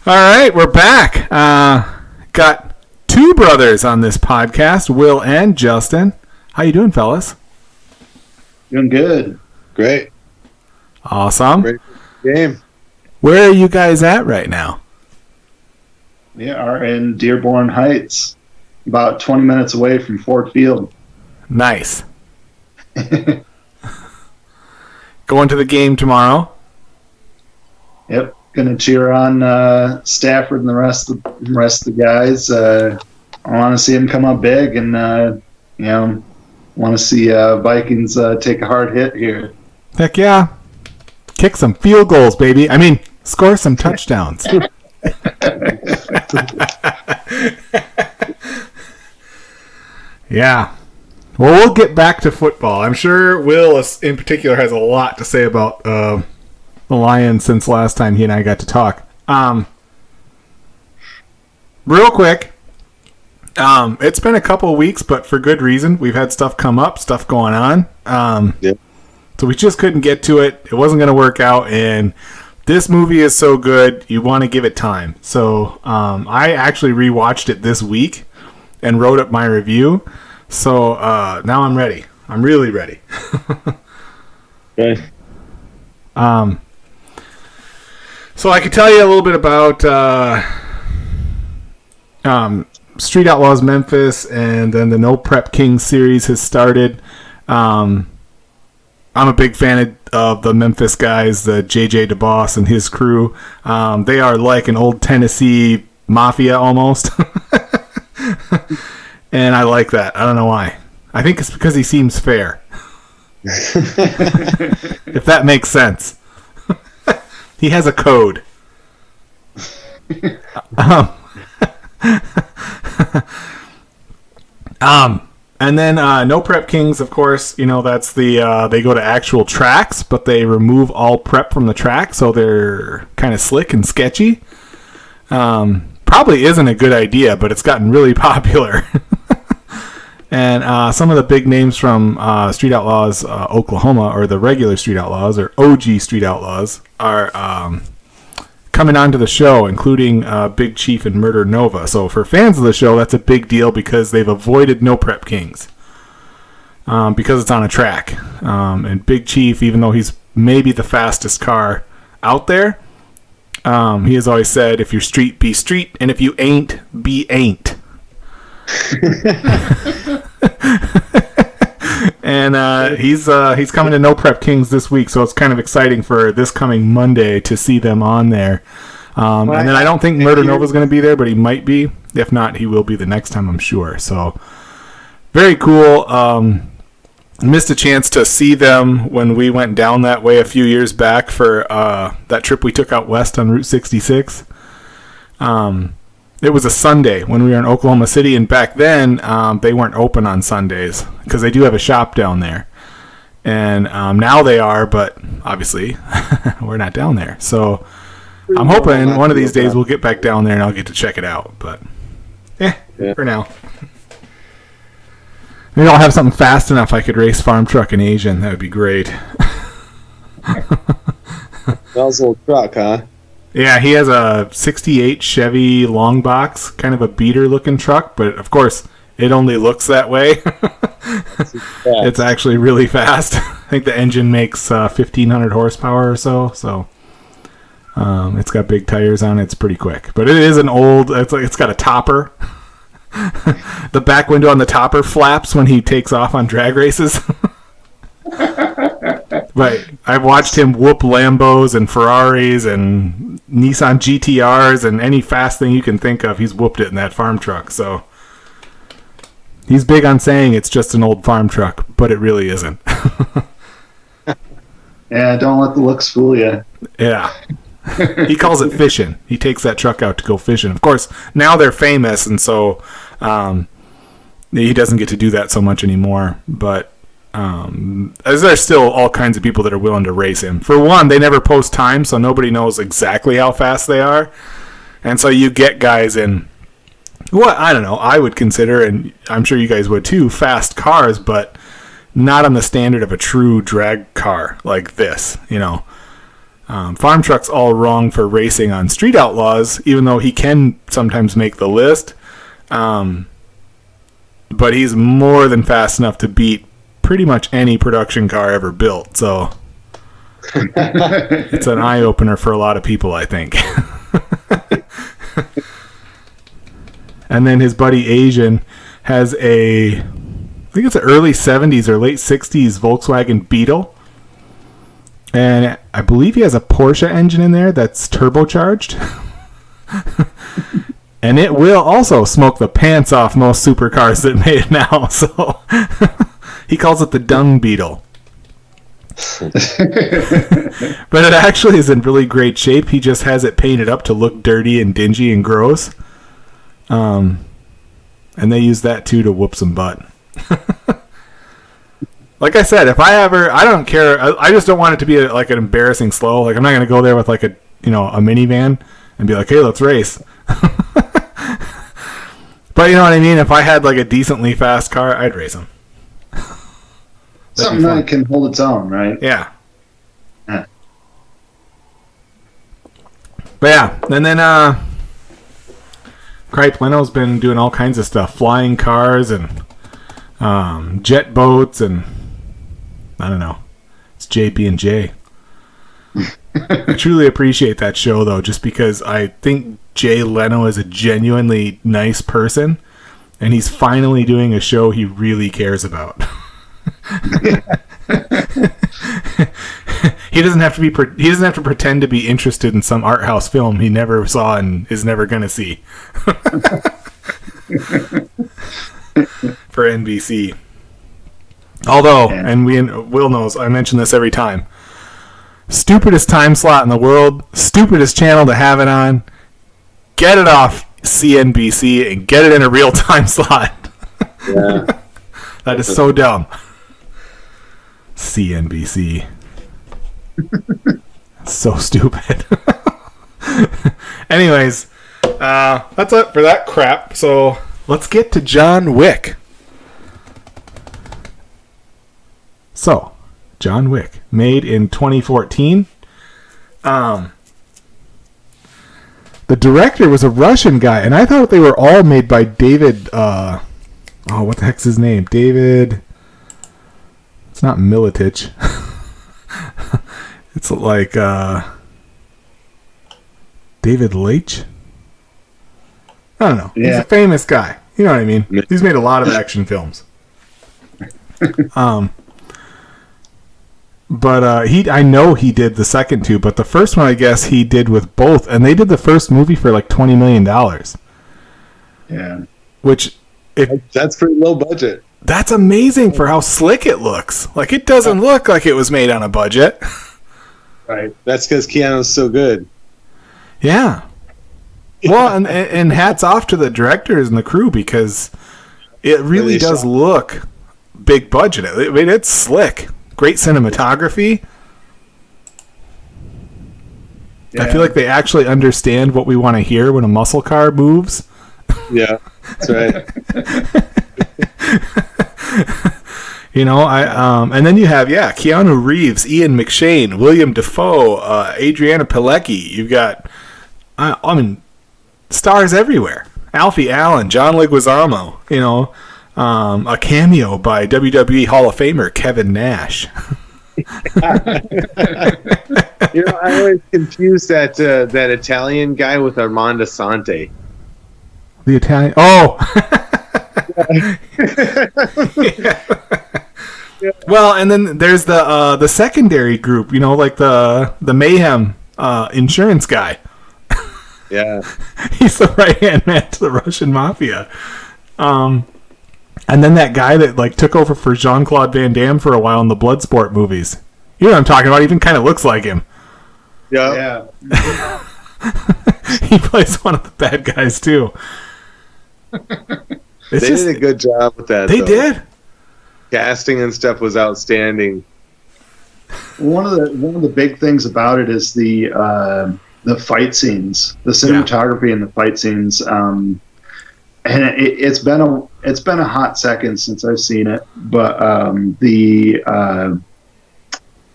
All right, we're back. Got two brothers on this podcast, Will and Justin. How you doing, fellas? Doing good. Great. Awesome. Great game. Where are you guys at right now? We are in Dearborn Heights, about 20 minutes away from Ford Field. Nice. Going to the game tomorrow? Yep. Going to cheer on Stafford and the rest of the guys. I want to see them come up big and, want to see Vikings take a hard hit here. Heck yeah. Kick some field goals, baby. I mean, score some touchdowns. Yeah. Well, we'll get back to football. I'm sure Will, in particular, has a lot to say about the Lions since last time he and I got to talk. Real quick, it's been a couple of weeks, but for good reason. We've had stuff come up, stuff going on. So we just couldn't get to it. It wasn't going to work out, and this movie is so good, you want to give it time. So I actually rewatched it this week and wrote up my review. So now I'm ready. I'm really ready. Okay. So I could tell you a little bit about Street Outlaws Memphis, and then the No Prep Kings series has started. I'm a big fan of the Memphis guys, the JJ DeBoss and his crew. They are like an old Tennessee mafia almost. And I like that. I don't know why. I think it's because he seems fair. If that makes sense. He has a code. And then No Prep Kings, of course, that's the they go to actual tracks, but they remove all prep from the track, so they're kind of slick and sketchy. Probably isn't a good idea, but it's gotten really popular. And some of the big names from Street Outlaws Oklahoma, or the regular Street Outlaws, or OG Street Outlaws, are coming onto the show, including Big Chief and Murder Nova. So for fans of the show, that's a big deal because they've avoided No Prep Kings because it's on a track. And Big Chief, even though he's maybe the fastest car out there, he has always said, if you're street, be street, and if you ain't, be ain't. And he's coming to No Prep Kings this week, so it's kind of exciting for this coming Monday to see them on there. And then I don't think Murder Nova's going to be there, but he might be. If not, he will be the next time, I'm sure. So very cool. Missed a chance to see them when we went down that way a few years back for that trip we took out west on Route 66. It was a Sunday when we were in Oklahoma City, and back then they weren't open on Sundays because they do have a shop down there. And now they are, but obviously we're not down there. So I'm hoping one of these days we'll get back down there and I'll get to check it out. But for now. Maybe I'll have something fast enough I could race farm truck in Asian. That would be great. Nozzle truck, huh? Yeah, he has a 68 Chevy long box, kind of a beater-looking truck, but of course, it only looks that way. It's actually really fast. I think the engine makes 1,500 horsepower or so, it's got big tires on it. It's pretty quick. But it is an old, it's got a topper. The back window on the topper flaps when he takes off on drag races. Right. I've watched him whoop Lambos and Ferraris and Nissan GTRs and any fast thing you can think of. He's whooped it in that farm truck. So he's big on saying it's just an old farm truck, but it really isn't. Yeah, don't let the looks fool you. Yeah. He calls it fishing. He takes that truck out to go fishing. Of course, now they're famous, and so he doesn't get to do that so much anymore. But there's still all kinds of people that are willing to race him. For one, they never post time, so nobody knows exactly how fast they are. And so you get guys in, what, I don't know, I would consider, and I'm sure you guys would too, fast cars, but not on the standard of a true drag car like this, Farm Truck's all wrong for racing on Street Outlaws, even though he can sometimes make the list. But he's more than fast enough to beat pretty much any production car ever built. So it's an eye-opener for a lot of people, I think. And then his buddy Asian has I think it's an early 70s or late 60s Volkswagen Beetle. And I believe he has a Porsche engine in there that's turbocharged. And it will also smoke the pants off most supercars that made it now. So he calls it the Dung Beetle. But it actually is in really great shape. He just has it painted up to look dirty and dingy and gross. And they use that too to whoop some butt. Like I said, I don't care. I just don't want it to be like an embarrassing slow. Like I'm not going to go there with like a minivan and be like, hey, let's race. But you know what I mean? If I had like a decently fast car, I'd race them. Something that can hold its own, right? Yeah. Yeah. But yeah, and then Cripe Leno's been doing all kinds of stuff, flying cars and jet boats, and I don't know. It's JB&J. I truly appreciate that show, though, just because I think Jay Leno is a genuinely nice person, and he's finally doing a show he really cares about. He doesn't have to pretend to be interested in some art house film he never saw and is never going to see. For NBC. Although, and Will knows, I mention this every time. Stupidest time slot in the world, stupidest channel to have it on. Get it off CNBC and get it in a real time slot. Yeah. That is so dumb. CNBC. So stupid. Anyways, that's it for that crap. So let's get to John Wick. So, John Wick, made in 2014. The director was a Russian guy, and I thought they were all made by David. What the heck's his name? David. It's not Militich. It's like David Leitch. I don't know. Yeah. He's a famous guy. You know what I mean? He's made a lot of action films. But I know he did the second two, but the first one I guess he did with both, and they did the first movie for like $20 million. Yeah. Which that's pretty low budget. That's amazing for how slick it looks. Like it doesn't look like it was made on a budget. Right. That's because Keanu's so good. Yeah. Well, and hats off to the directors and the crew because it really does look big budget. I mean, it's slick. Great cinematography. Yeah. I feel like they actually understand what we want to hear when a muscle car moves. Yeah, that's right. You know, and then you have Keanu Reeves, Ian McShane, William Dafoe, Adriana Pilecki. You've got, stars everywhere. Alfie Allen, John Leguizamo. You know, a cameo by WWE Hall of Famer Kevin Nash. You know, I always confuse that Italian guy with Armando Sante. The Italian. Oh. Yeah. Well, and then there's the secondary group. You know, like the Mayhem insurance guy. Yeah. He's the right-hand man to the Russian mafia. And then that guy that like took over for Jean-Claude Van Damme for a while in the Bloodsport movies. You know what I'm talking about? Even kind of looks like him. Yeah. He plays one of the bad guys too. They did a good job with that. They did. Casting and stuff was outstanding. One of the big things about it is the fight scenes, the cinematography and the fight scenes. And it's been a hot second since I've seen it, but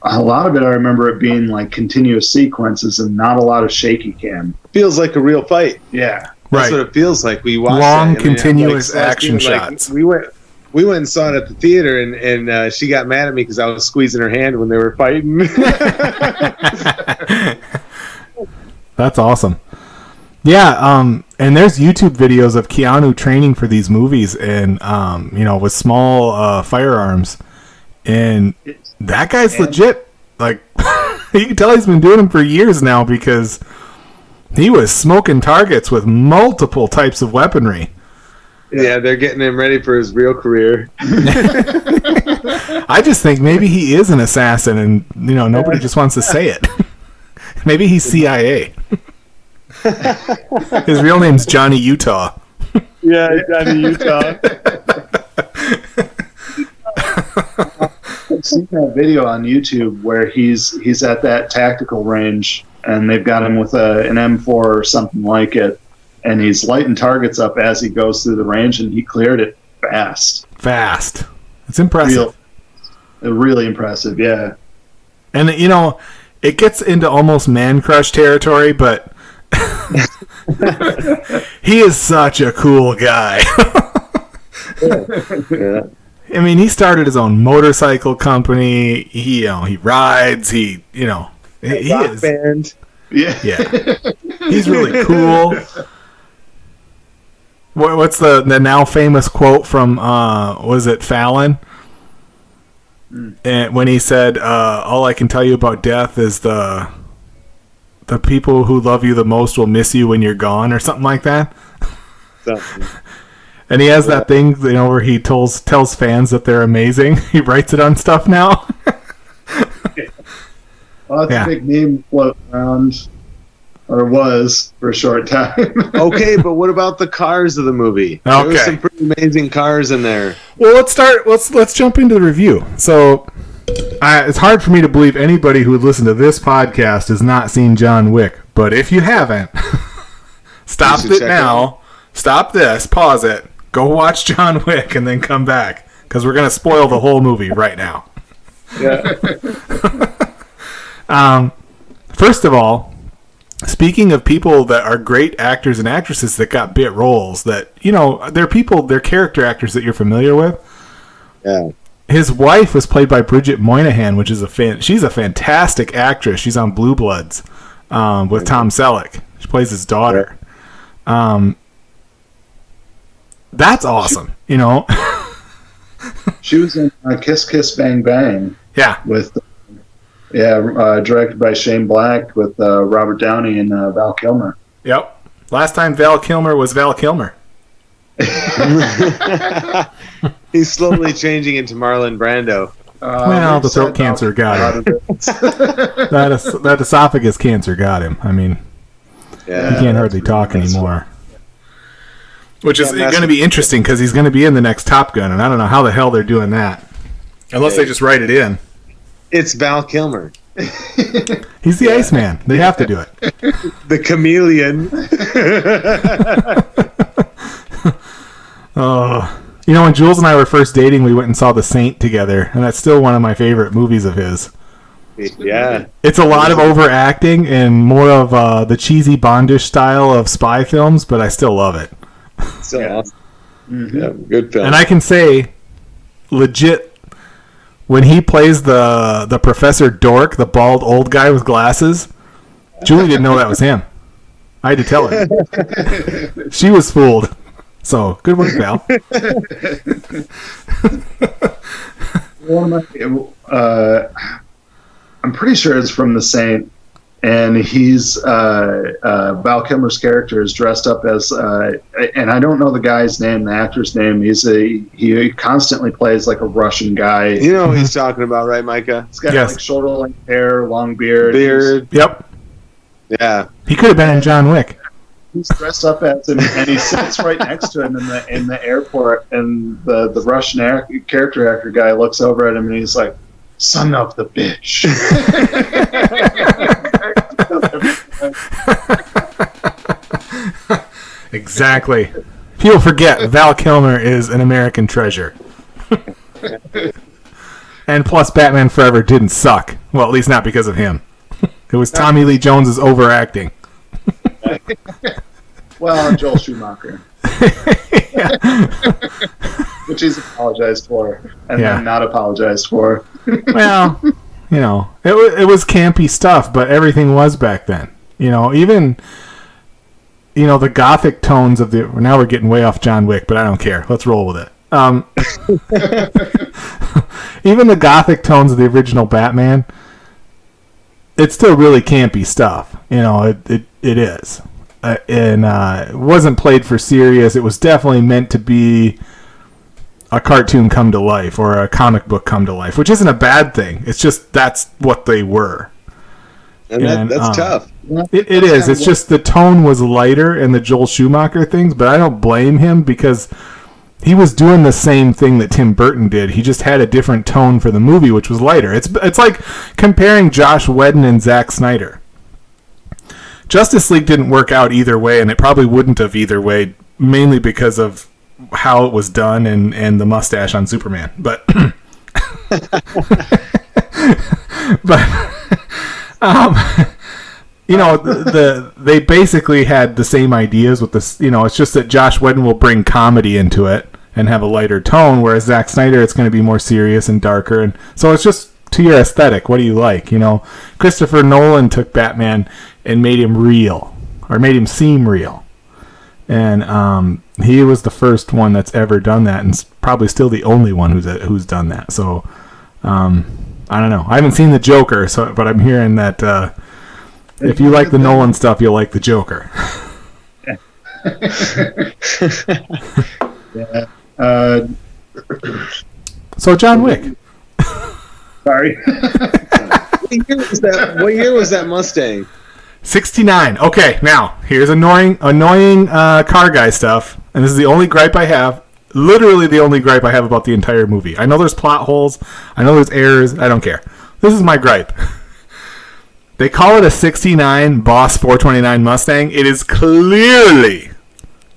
a lot of it, I remember it being like continuous sequences and not a lot of shaky cam. Feels like a real fight. Yeah. That's Right. what it feels like. We watched Long, that. I mean, continuous like, action like, shots. We went and saw it at the theater, and she got mad at me because I was squeezing her hand when they were fighting. That's awesome. Yeah, and there's YouTube videos of Keanu training for these movies and, with small firearms. And that guy's legit. Like, you can tell he's been doing them for years now because he was smoking targets with multiple types of weaponry. Yeah, they're getting him ready for his real career. I just think maybe he is an assassin and, nobody just wants to say it. Maybe he's CIA. His real name's Johnny Utah. Yeah, Johnny Utah. I've seen that video on YouTube where he's at that tactical range and they've got him with an M4 or something like it, and he's lighting targets up as he goes through the range, and he cleared it fast. It's impressive. Really impressive, yeah. And it gets into almost man crush territory, but he is such a cool guy. Yeah. I mean, he started his own motorcycle company. He rides. He is. Band. Yeah. He's really cool. What's the now famous quote from was it Fallon? And when he said, "All I can tell you about death is the people who love you the most will miss you when you're gone," or something like that. Something. And he has that thing, where he tells fans that they're amazing. He writes it on stuff now. Well, that's a big meme floating around, or was for a short time. Okay, but what about the cars of the movie? There were some pretty amazing cars in there. Well, let's jump into the review. So, it's hard for me to believe anybody who would listen to this podcast has not seen John Wick. But if you haven't, stop it now. Stop this. Pause it. Go watch John Wick and then come back, because we're gonna spoil the whole movie right now. Yeah. First of all, speaking of people that are great actors and actresses that got bit roles, that they're character actors that you're familiar with. Yeah. His wife was played by Bridget Moynihan, which is she's a fantastic actress. She's on Blue Bloods with Tom Selleck. She plays his daughter. That's awesome, She was in Kiss Kiss Bang Bang. Yeah. Directed by Shane Black with Robert Downey and Val Kilmer. Yep. Last time Val Kilmer was Val Kilmer. He's slowly changing into Marlon Brando. Well, the throat cancer got him. that esophagus cancer got him. I mean, he can't hardly talk anymore. Which is going to be interesting because he's going to be in the next Top Gun, and I don't know how the hell they're doing that. Unless they just write it in. It's Val Kilmer. He's the Iceman. They have to do it. The chameleon. When Jules and I were first dating, we went and saw The Saint together, and that's still one of my favorite movies of his. Yeah. It's a lot of overacting and more of the cheesy Bondish style of spy films, but I still love it. So awesome. Mm-hmm. Yeah, good film. And I can say, legit, when he plays the Professor Dork, the bald old guy with glasses, Julie didn't know that was him. I had to tell her. She was fooled. So, good work, Val. I'm pretty sure it's from The Saint, and he's Val Kilmer's character is dressed up as, and I don't know the guy's name, the actor's name. He constantly plays like a Russian guy. You know who he's talking about, right, Micah? He's got like shoulder length hair, long beard. Yep. Yeah. He could have been in John Wick. He's dressed up as him, and he sits right next to him in the airport. And the Russian character actor guy looks over at him, and he's like, "Son of the bitch." Exactly. People forget Val Kilmer is an American treasure. And plus, Batman Forever didn't suck. Well, at least not because of him. It was Tommy Lee Jones's overacting. Well, Joel Schumacher. Which he's apologized for, and then not apologized for. Well, it was campy stuff, but everything was back then. Even the gothic tones of the. Now we're getting way off John Wick, but I don't care. Let's roll with it. Even the gothic tones of the original Batman, it's still really campy stuff. It is. And it wasn't played for serious. It was definitely meant to be a cartoon come to life or a comic book come to life, which isn't a bad thing. It's just that's what they were. And that's tough. It is. It's just the tone was lighter in the Joel Schumacher things, but I don't blame him because he was doing the same thing that Tim Burton did. He just had a different tone for the movie, which was lighter. It's like comparing Josh Whedon and Zack Snyder. Justice League didn't work out either way, and it probably wouldn't have either way, mainly because of how it was done and the mustache on Superman. But they basically had the same ideas with this. It's just that Josh Whedon will bring comedy into it and have a lighter tone, whereas Zack Snyder, it's going to be more serious and darker. And so it's just to your aesthetic. What do you like? Christopher Nolan took Batman and made him real, or made him seem real. And he was the first one that's ever done that, and probably still the only one who's done that. So I don't know. I haven't seen the Joker, but I'm hearing that if you like the Nolan stuff, you'll like the Joker. Yeah. So John Wick. Sorry. What year was that Mustang? 69. Okay, now here's annoying car guy stuff, and this is the only gripe I have. Literally the only gripe I have about the entire movie. I know there's plot holes. I know there's errors. I don't care. This is my gripe. They call it a 69 Boss 429 Mustang. It is clearly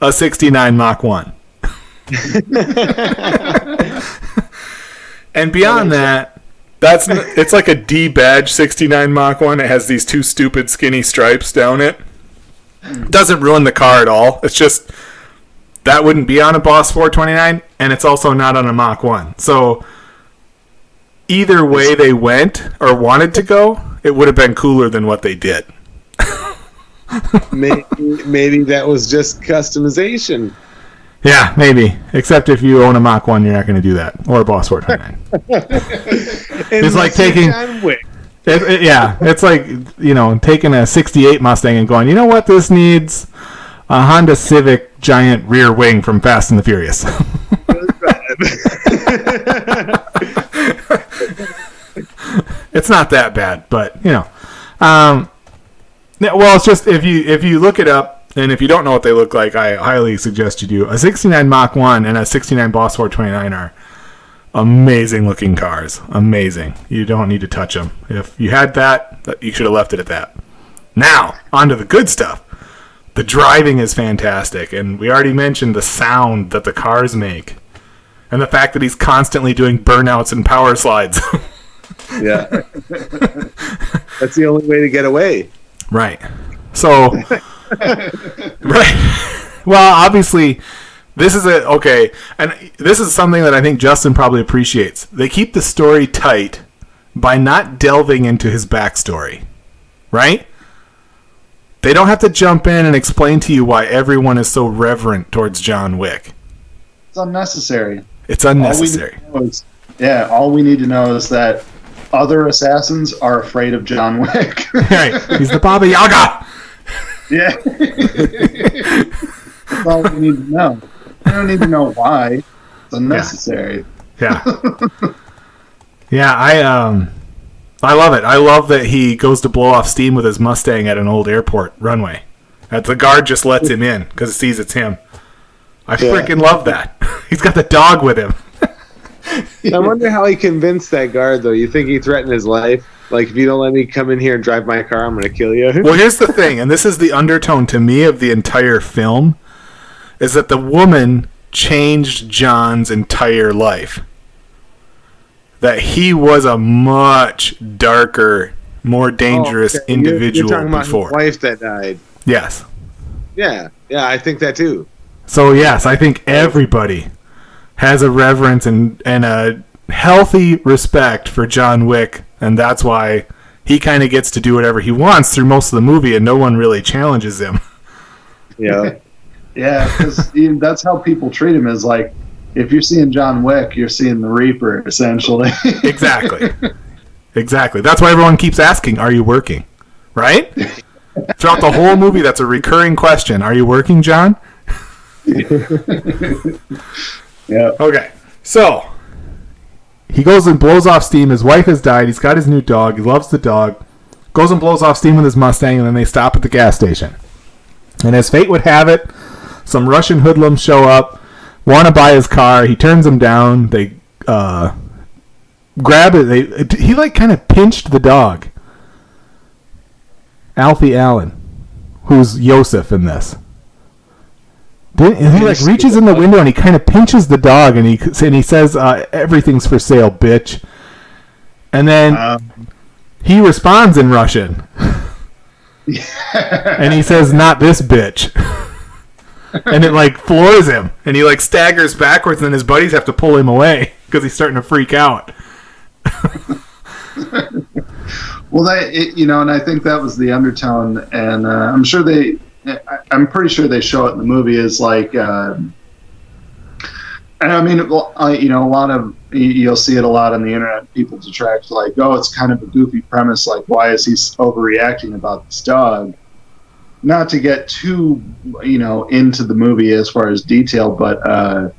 a 69 Mach 1. And beyond that, it's like a D badge 69 Mach 1. It has these two stupid skinny stripes down it. Doesn't ruin the car at all. It's just that wouldn't be on a Boss 429, and it's also not on a Mach 1. So either way they went or wanted to go, it would have been cooler than what they did. Maybe that was just customization. Yeah, maybe. Except if you own a Mach 1, you're not going to do that. Or a Boss 429. It's like taking... it's like, taking a 68 Mustang and going, you know what this needs? A Honda Civic giant rear wing from Fast and the Furious. It's not that bad, but, well, it's just, if you look it up, and if you don't know what they look like, I highly suggest you do. A 69 Mach 1 and a 69 Boss 429 are amazing looking cars. Amazing. You don't need to touch them. If you had that, you should have left it at that. Now, on to the good stuff. The driving is fantastic, and we already mentioned the sound that the cars make, and the fact that he's constantly doing burnouts and power slides. Yeah. That's the only way to get away. Right. So... Right. Well, obviously, this is and this is something that I think Justin probably appreciates. They keep the story tight by not delving into his backstory, right? They don't have to jump in and explain to you why everyone is so reverent towards John Wick. It's unnecessary. It's unnecessary. All we need to know is that other assassins are afraid of John Wick. Right. He's the Baba Yaga. Yeah. That's all we need to know. We don't need to know why. It's unnecessary. Yeah. Yeah, I love it. I love that he goes to blow off steam with his Mustang at an old airport runway. The guard just lets him in because it sees it's him. I freaking love that. He's got the dog with him. I wonder how he convinced that guard, though. You think he threatened his life? Like, if you don't let me come in here and drive my car, I'm going to kill you? Well, here's the thing, and this is the undertone to me of the entire film, is that the woman changed John's entire life. that he was a much darker, more dangerous individual You're talking about before. his wife that died. Yes. Yeah, I think that too. So yes, I think everybody has a reverence and a healthy respect for John Wick, and that's why he kind of gets to do whatever he wants through most of the movie, and no one really challenges him. Yeah. Yeah, because that's how people treat him. Is like, if you're seeing John Wick, you're seeing the Reaper, essentially. Exactly. Exactly. That's why everyone keeps asking, "Are you working?" Right? Throughout the whole movie, that's a recurring question. Are you working, John? Yeah. Okay. So he goes and blows off steam. His wife has died. He's got his new dog. He loves the dog. Goes and blows off steam with his Mustang, and then they stop at the gas station. And as fate would have it, some Russian hoodlums show up, want to buy his car. He turns them down. They grab it. He like kind of pinched the dog. Alfie Allen, who's Yosef in this. And he like reaches in the window and he kind of pinches the dog and he says, "Everything's for sale, bitch." And then he responds in Russian. And he says, "Not this bitch." And it like floors him and he like staggers backwards and then his buddies have to pull him away because he's starting to freak out. Well, and I think that was the undertone, and I'm pretty sure they show it in the movie as like, and I mean, a lot of, you'll see it a lot on the internet. People detract like, oh, it's kind of a goofy premise. Like, why is he overreacting about this dog? Not to get too, into the movie as far as detail, but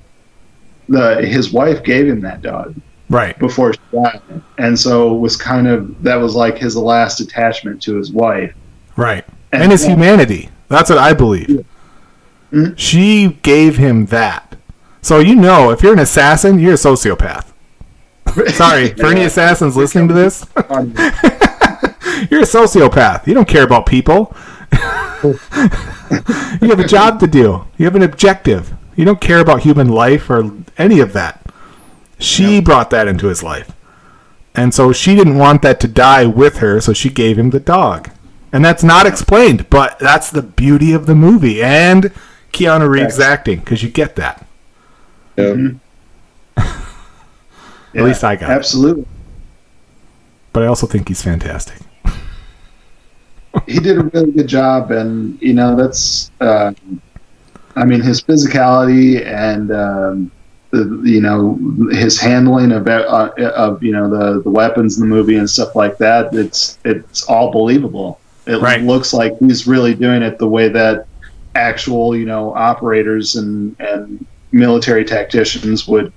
his wife gave him that dog. Right. Before she died. And so it was that was like his last attachment to his wife. Right. And his humanity. That's what I believe. Yeah. Mm-hmm. She gave him that. So if you're an assassin, you're a sociopath. Sorry, for any assassins listening to this. You're a sociopath. You don't care about people. You have a job to do. You have an objective. You don't care about human life or any of that. She brought that into his life. And so she didn't want that to die with her, so she gave him the dog. And that's not explained, but that's the beauty of the movie. And Keanu Reeves' acting, because you get that. Yeah. Mm-hmm. At least I got absolutely. it. But I also think he's fantastic. He did a really good job, and, that's, his physicality and... his handling of the weapons in the movie and stuff like that, it's all believable. It looks like he's really doing it the way that actual operators and military tacticians would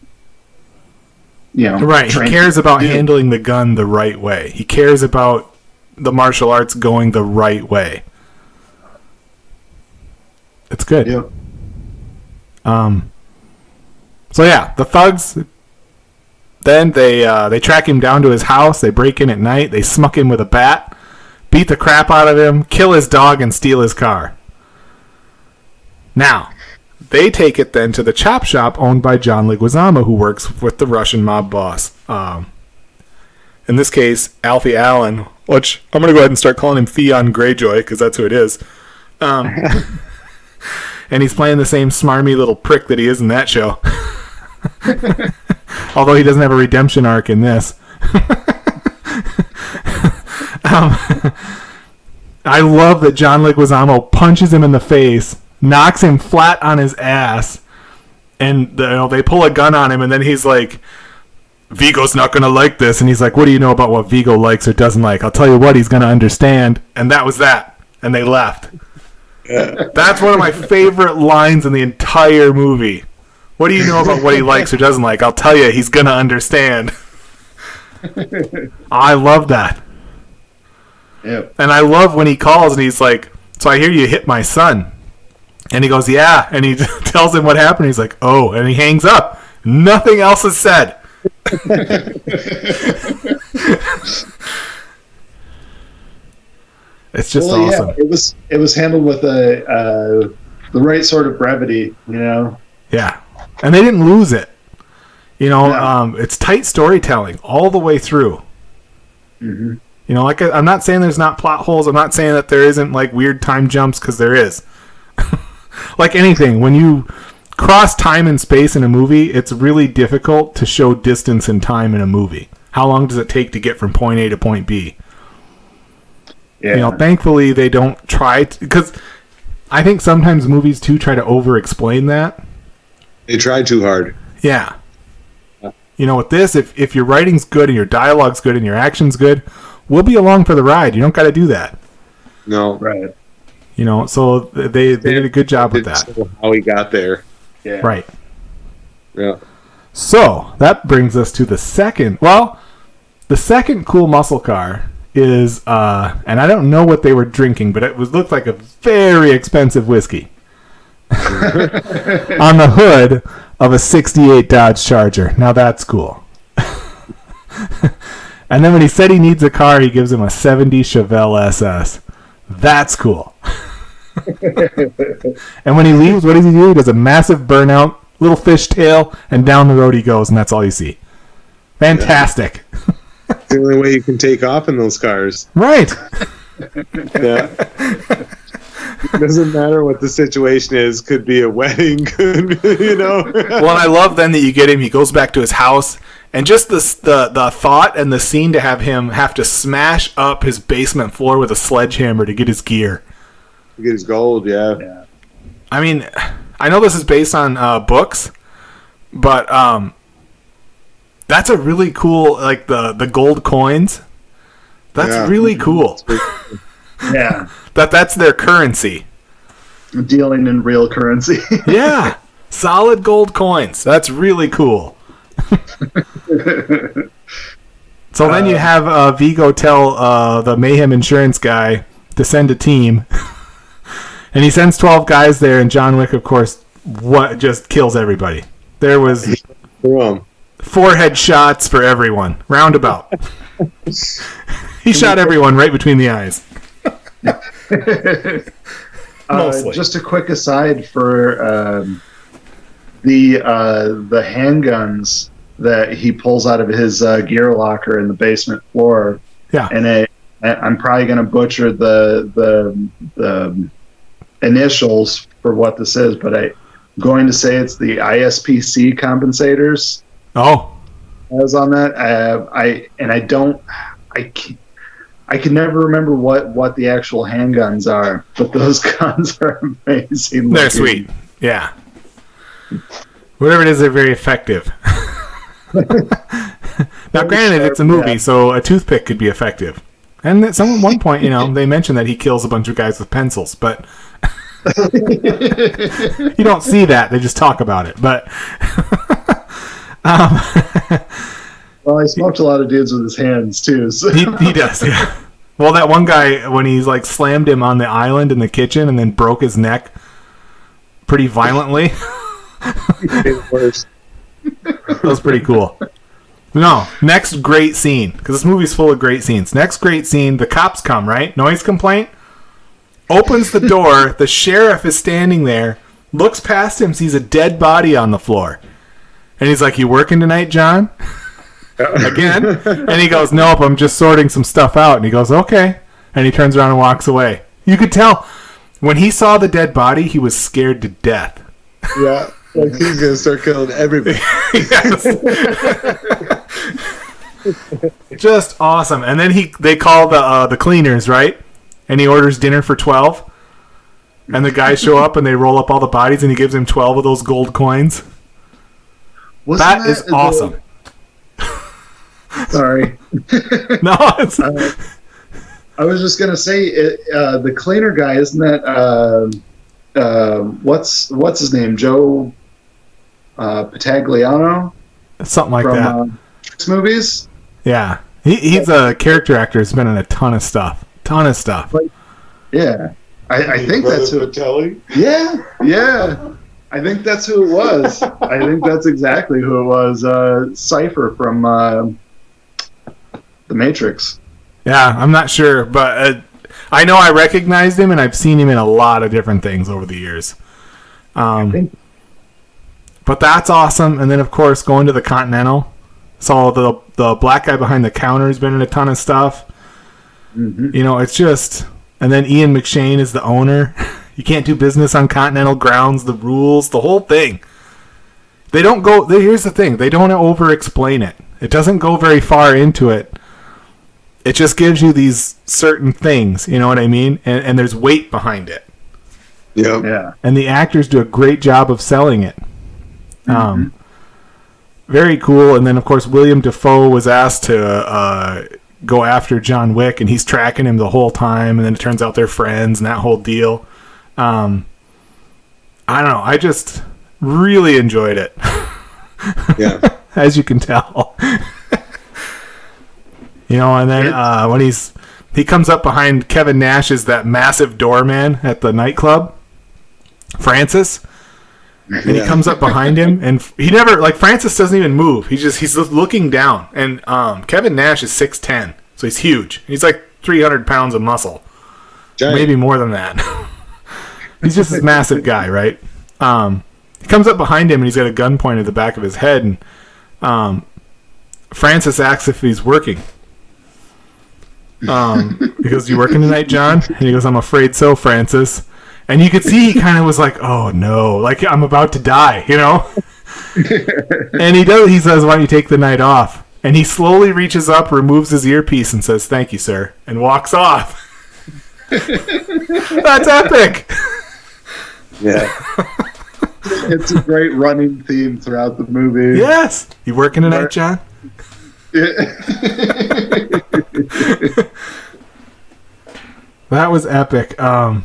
right. He cares about handling the gun the right way. He cares about the martial arts going the right way. It's good. Yeah. So yeah, the thugs, then they track him down to his house, they break in at night, they smuck him with a bat, beat the crap out of him, kill his dog, and steal his car. Now, they take it then to the chop shop owned by John Leguizamo, who works with the Russian mob boss. In this case, Alfie Allen, which I'm going to go ahead and start calling him Theon Greyjoy, because that's who it is. And he's playing the same smarmy little prick that he is in that show. Although he doesn't have a redemption arc in this. I love that John Leguizamo punches him in the face, knocks him flat on his ass, and they pull a gun on him, and then he's like, Vigo's not going to like this. And he's like, what do you know about what Vigo likes or doesn't like? I'll tell you what, he's going to understand. And that was that. And they left. That's one of my favorite lines in the entire movie. What do you know about what he likes or doesn't like? I'll tell you, he's going to understand. I love that. Yep. And I love when he calls and he's like, so I hear you hit my son. And he goes, yeah. And he tells him what happened. He's like, oh. And he hangs up. Nothing else is said. It's just awesome. Yeah, it was handled with the right sort of brevity, Yeah, and they didn't lose it. It's tight storytelling all the way through. Mm-hmm. I'm not saying there's not plot holes. I'm not saying that there isn't like weird time jumps, because there is. Like anything, when you cross time and space in a movie, it's really difficult to show distance and time in a movie. How long does it take to get from point A to point B? Yeah. Thankfully they don't try to, because I think sometimes movies too try to over-explain that. They try too hard. Yeah. With this, if your writing's good and your dialogue's good and your action's good, we'll be along for the ride. You don't got to do that. No. Right. So they did a good job with that. How he got there. Yeah. Right. Yeah. So that brings us to the second. Well, the second cool muscle car is, and I don't know what they were drinking, but it looked like a very expensive whiskey on the hood of a '68 Dodge Charger. Now that's cool. And then when he said he needs a car, he gives him a '70 Chevelle SS. That's cool. And when he leaves, what does he do? He does a massive burnout, little fishtail, and down the road he goes, and that's all you see. Fantastic. It's the only way you can take off in those cars. Right. Yeah. It doesn't matter what the situation is. Could be a wedding. Could be, Well, and I love then that you get him. He goes back to his house, and just the thought and the scene to have him have to smash up his basement floor with a sledgehammer to get his gear. To get his gold, yeah. I mean, I know this is based on books, but that's a really cool, like the gold coins. That's really cool. Yeah. That's their currency. Dealing in real currency. Yeah. Solid gold coins. That's really cool. So then you have Vigo tell the Mayhem Insurance guy to send a team. And he sends 12 guys there, and John Wick, of course, just kills everybody. There was 4 headshots for everyone. Roundabout. He shot everyone right between the eyes. Just a quick aside for the handguns that he pulls out of his gear locker in the basement floor. Yeah. And I'm probably going to butcher the initials for what this is, but I'm going to say it's the ISPC compensators. Oh. I was on that. I can never remember what the actual handguns are, but those guns are amazing. They're sweet. Yeah. Whatever it is, they're very effective. Now, granted, it's a movie, so a toothpick could be effective. And at one point, they mentioned that he kills a bunch of guys with pencils, but you don't see that. They just talk about it. But well, he smoked a lot of dudes with his hands too. So. He does, yeah. Well, that one guy, when he's like slammed him on the island in the kitchen and then broke his neck pretty violently. Worse. That was pretty cool. No, next great scene, because this movie's full of great scenes. Next great scene, the cops come, right? Noise complaint. Opens the door. The sheriff is standing there, looks past him, sees a dead body on the floor. And he's like, "You working tonight, John?" Again? And he goes, "Nope, I'm just sorting some stuff out." And he goes, "Okay." And he turns around and walks away. You could tell when he saw the dead body, he was scared to death. Yeah, like he's going to start killing everybody. Just awesome. And then they call the cleaners, right? And he orders dinner for 12. And the guys show up and they roll up all the bodies and he gives him 12 of those gold coins. That is awesome. Sorry. No, it's... I was just gonna say the cleaner guy, isn't that what's his name? Joe Patagliano? Something like from, that. Movies. Yeah, he's a character actor. He's been in a ton of stuff. Yeah, I think that's who. Telly? Yeah. I think that's who it was. I think that's exactly who it was. Cypher from The Matrix. Yeah, I'm not sure, but I know I recognized him, and I've seen him in a lot of different things over the years. But But that's awesome. And then, of course, going to the Continental. So the black guy behind the counter has been in a ton of stuff. Mm-hmm. You know, it's just... And then Ian McShane is the owner. You can't do business on Continental grounds, the rules, the whole thing. They don't go... Here's the thing. They don't over-explain it. It doesn't go very far into it. It just gives you these certain things, you know what I mean? And there's weight behind it. Yep. Yeah. And the actors do a great job of selling it. Very cool. And then, of course, William Dafoe was asked to go after John Wick, and he's tracking him the whole time. And then it turns out they're friends and that whole deal. I don't know. I just really enjoyed it. Yeah. As you can tell. You know, and then when he comes up behind Kevin Nash is that massive doorman at the nightclub, Francis. And he comes up behind him, and he never, like, Francis doesn't even move. He's looking down. And Kevin Nash is 6'10", so he's huge. He's like 300 pounds of muscle. Giant. Maybe more than that. He's just this massive guy, right? He comes up behind him, and he's got a gun pointed at the back of his head, and Francis asks if he's working. He goes, "You working tonight, John?" And he goes, "I'm afraid so, Francis." And you could see he kind of was like, "Oh no, like I'm about to die," you know? And he says, "Why don't you take the night off?" And he slowly reaches up, removes his earpiece, and says, "Thank you, sir," and walks off. That's epic. Yeah. It's a great running theme throughout the movie. Yes. You working tonight, John? That was epic. And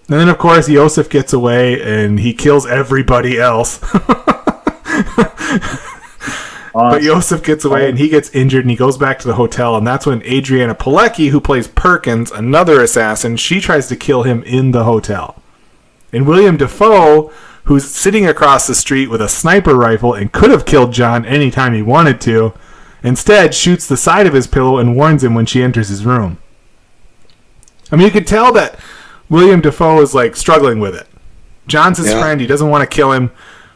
then, of course, Yosef gets away and he kills everybody else. But Yosef gets away and he gets injured and he goes back to the hotel. And that's when Adriana Pilecki, who plays Perkins, another assassin, she tries to kill him in the hotel. And William Dafoe, who's sitting across the street with a sniper rifle and could have killed John anytime he wanted to, instead shoots the side of his pillow and warns him when she enters his room. I mean, you could tell that William Dafoe is like struggling with it. John's his friend. He doesn't want to kill him.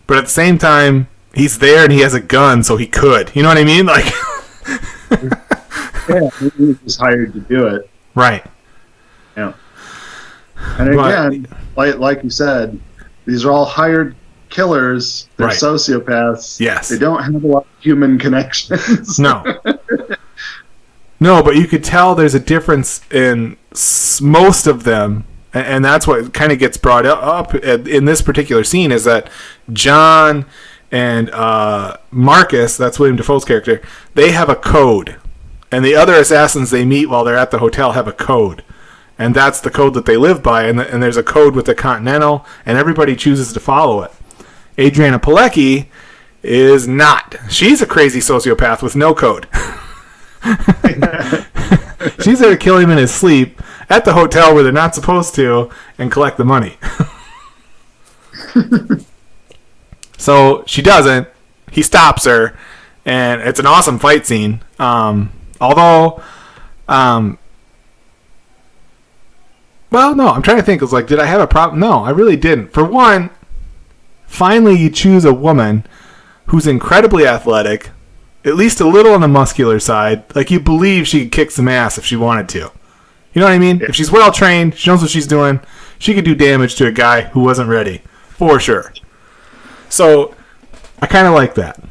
But at the same time, he's there and he has a gun, so he could. You know what I mean? Like, yeah, he was hired to do it. Right. Yeah. And again, like you said, these are all hired killers. They're sociopaths. Yes. They don't have a lot of human connections. No. No, but you could tell there's a difference in most of them, and that's what kind of gets brought up in this particular scene, is that John and Marcus, that's William Dafoe's character, they have a code. And the other assassins they meet while they're at the hotel have a code. And that's the code that they live by, and there's a code with the Continental, and everybody chooses to follow it. Adriana Pilecki is not. She's a crazy sociopath with no code. She's there to kill him in his sleep at the hotel where they're not supposed to and collect the money. So she doesn't. He stops her, and it's an awesome fight scene. Although, well, no, I'm trying to think. It was like, did I have a problem? No, I really didn't. For one, finally you choose a woman who's incredibly athletic, at least a little on the muscular side. Like, you believe she could kick some ass if she wanted to. You know what I mean? Yeah. If she's well trained, she knows what she's doing, she could do damage to a guy who wasn't ready. For sure. So, I kind of like that.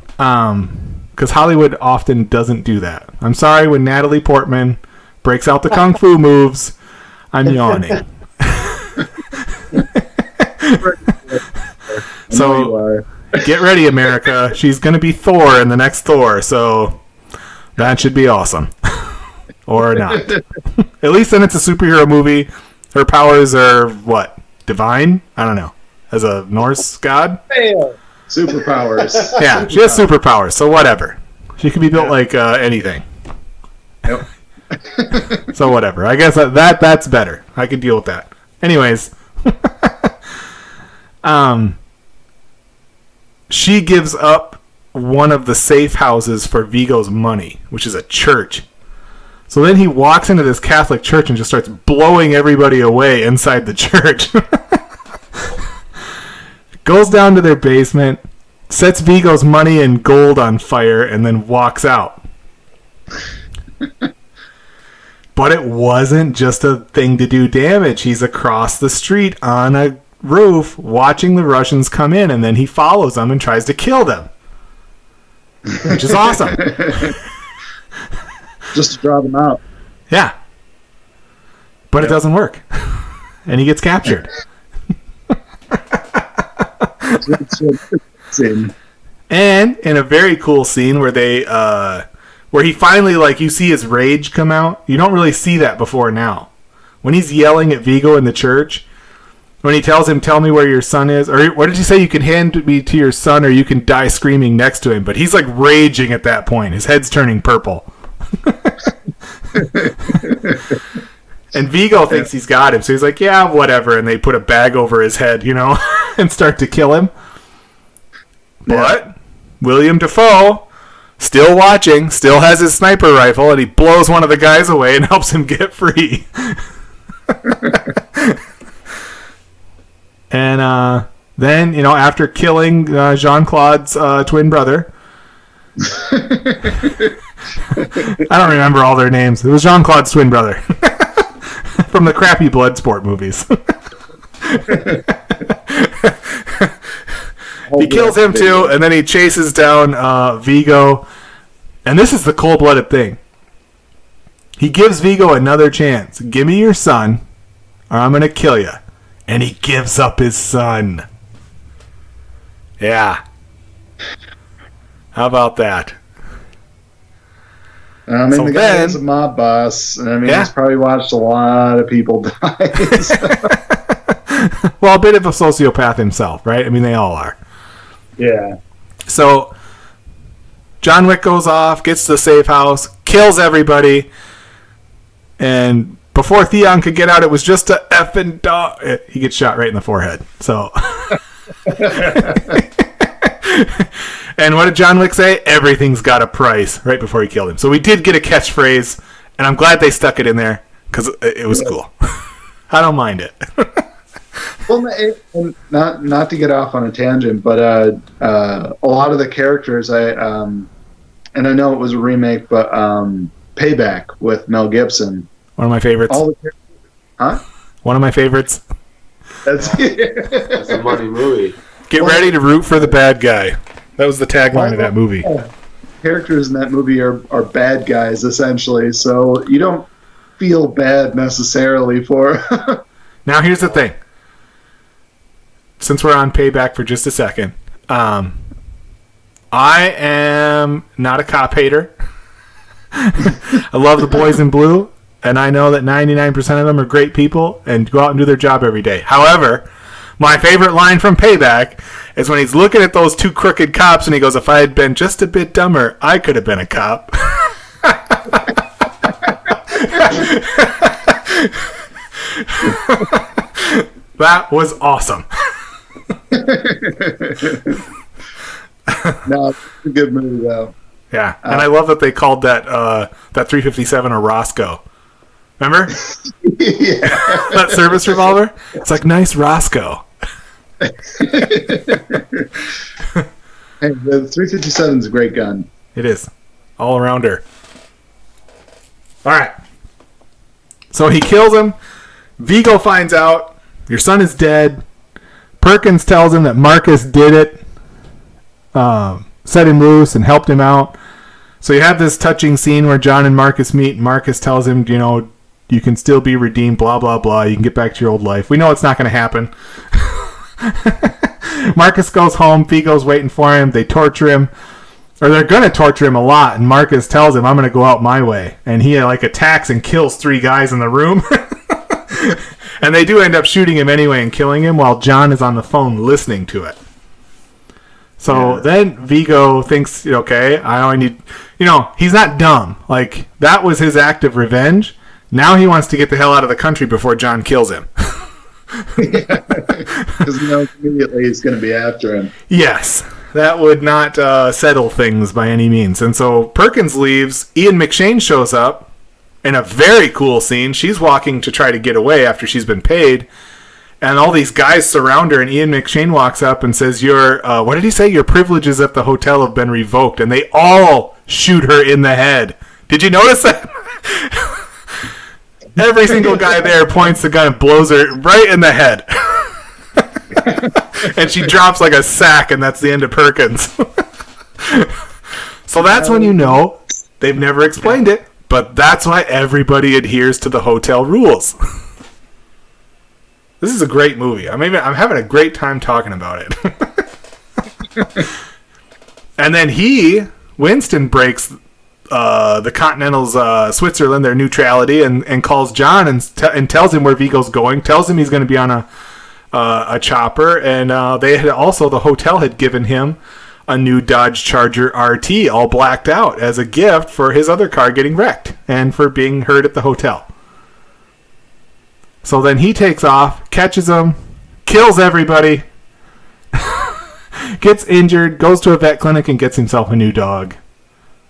Because Hollywood often doesn't do that. I'm sorry when Natalie Portman breaks out the kung fu moves. I'm yawning. So, get ready, America. She's going to be Thor in the next Thor, so that should be awesome. Or not. At least then it's a superhero movie. Her powers are, what? Divine? I don't know. As a Norse god? Superpowers. Yeah, she has superpowers, so whatever. She can be built like anything. Yep. So whatever. I guess that's better. I can deal with that. Anyways. She gives up one of the safe houses for Vigo's money, which is a church. So then he walks into this Catholic church and just starts blowing everybody away inside the church. Goes down to their basement, sets Vigo's money and gold on fire, and then walks out. But it wasn't just a thing to do damage. He's across the street on a roof watching the Russians come in, and then he follows them and tries to kill them. Which is awesome. Just to draw them out. Yeah. But it doesn't work. And he gets captured. And in a very cool scene where they where he finally, like, you see his rage come out. You don't really see that before now. When he's yelling at Vigo in the church, when he tells him, tell me where your son is, or what did you say, you can hand me to your son or you can die screaming next to him. But he's like raging at that point. His head's turning purple. And Vigo thinks he's got him, so he's like, yeah, whatever, and they put a bag over his head, and start to kill him. But William Dafoe, still watching, still has his sniper rifle, and he blows one of the guys away and helps him get free. And then, after killing Jean-Claude's twin brother, I don't remember all their names. It was Jean-Claude's twin brother from the crappy Bloodsport movies. He kills him too, and then he chases down Vigo. And this is the cold-blooded thing. He gives Vigo another chance. Give me your son, or I'm going to kill you. And he gives up his son. Yeah. How about that? I mean, the guy is a mob boss. He's probably watched a lot of people die. Well, a bit of a sociopath himself, right? I mean, they all are. Yeah. So, John Wick goes off, gets to the safe house, kills everybody, and before Theon could get out, it was just a effing dog. He gets shot right in the forehead. So... And what did John Wick say? Everything's got a price, right before he killed him. So we did get a catchphrase, and I'm glad they stuck it in there, because it was cool. I don't mind it. Well, not to get off on a tangent, but a lot of the characters, and I know it was a remake, but Payback with Mel Gibson. One of my favorites. Huh? One of my favorites. That's a money movie. Get ready to root for the bad guy. That was the tagline of that movie. Characters in that movie are bad guys, essentially, so you don't feel bad necessarily for... Now, here's the thing. Since we're on Payback for just a second, I am not a cop hater. I love the boys in blue, and I know that 99% of them are great people and go out and do their job every day. However, my favorite line from Payback is when he's looking at those two crooked cops and he goes, if I had been just a bit dumber, I could have been a cop. That was awesome. No, it's a good movie, though. Yeah, and I love that they called that 357 a Roscoe. Remember? Yeah. That service revolver? It's like, nice Roscoe. Hey, the 357 is a great gun. It is. All around her. Alright. So he kills him. Vigo finds out. Your son is dead. Perkins tells him that Marcus did it. Set him loose and helped him out. So you have this touching scene where John and Marcus meet. Marcus tells him, you can still be redeemed, blah, blah, blah. You can get back to your old life. We know it's not going to happen. Marcus goes home. Vigo's waiting for him. They torture him. Or they're going to torture him a lot. And Marcus tells him, I'm going to go out my way. And he attacks and kills 3 guys in the room. And they do end up shooting him anyway and killing him while John is on the phone listening to it. So then Vigo thinks, okay, I only need... he's not dumb. That was his act of revenge. Now he wants to get the hell out of the country before John kills him. Because immediately he's going to be after him. Yes. That would not settle things by any means. And so Perkins leaves. Ian McShane shows up in a very cool scene. She's walking to try to get away after she's been paid. And all these guys surround her, and Ian McShane walks up and says, what did he say? Your privileges at the hotel have been revoked. And they all shoot her in the head. Did you notice that? Every single guy there points the gun and blows her right in the head. And she drops like a sack, and that's the end of Perkins. So that's when you know they've never explained it, but that's why everybody adheres to the hotel rules. This is a great movie. I'm having a great time talking about it. And then Winston breaks the Continental's Switzerland, their neutrality, and calls John and tells him where Vigo's going, tells him he's going to be on a chopper, and the hotel had given him a new Dodge Charger RT all blacked out as a gift for his other car getting wrecked and for being hurt at the hotel. So then he takes off, catches him, kills everybody, gets injured, goes to a vet clinic, and gets himself a new dog.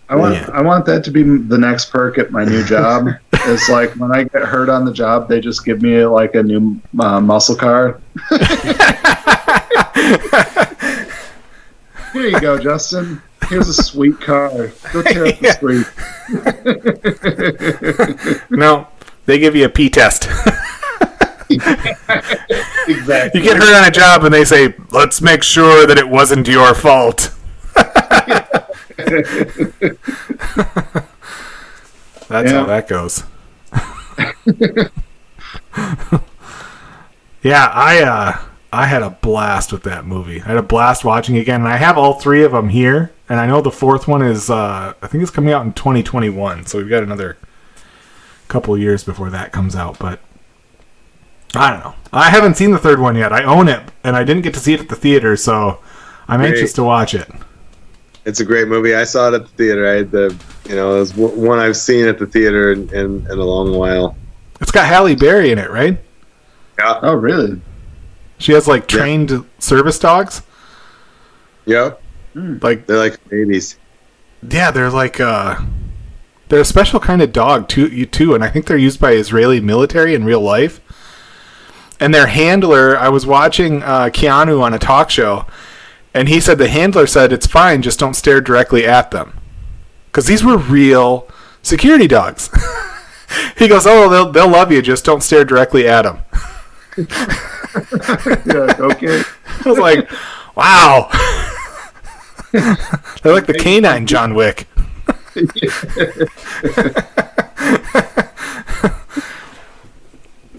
I want that to be the next perk at my new job. It's like when I get hurt on the job, they just give me like a new muscle car. Here you go, Justin. Here's a sweet car. Go tear up the street. No, they give you a P test. Exactly. You get hurt on a job and they say, let's make sure that it wasn't your fault. That's how that goes. Yeah, I had a blast with that movie. I had a blast watching it again, and I have all three of them here, and I know the fourth one is, I think it's coming out in 2021, so we've got another couple of years before that comes out, but I don't know. I haven't seen the third one yet. I own it, and I didn't get to see it at the theater, so I'm anxious to watch it. It's a great movie. I saw it at the theater. It was one I've seen at the theater in a long while. It's got Halle Berry in it, right? Yeah. Oh, really? She has like trained service dogs. Yep. Like they're like babies. Yeah, they're like they're a special kind of dog too, and I think they're used by Israeli military in real life. And their handler, I was watching Keanu on a talk show, and he said the handler said it's fine, just don't stare directly at them, because these were real security dogs. He goes, "Oh, they'll love you, just don't stare directly at them." Yeah, okay. I was like, wow. They're like the canine John Wick.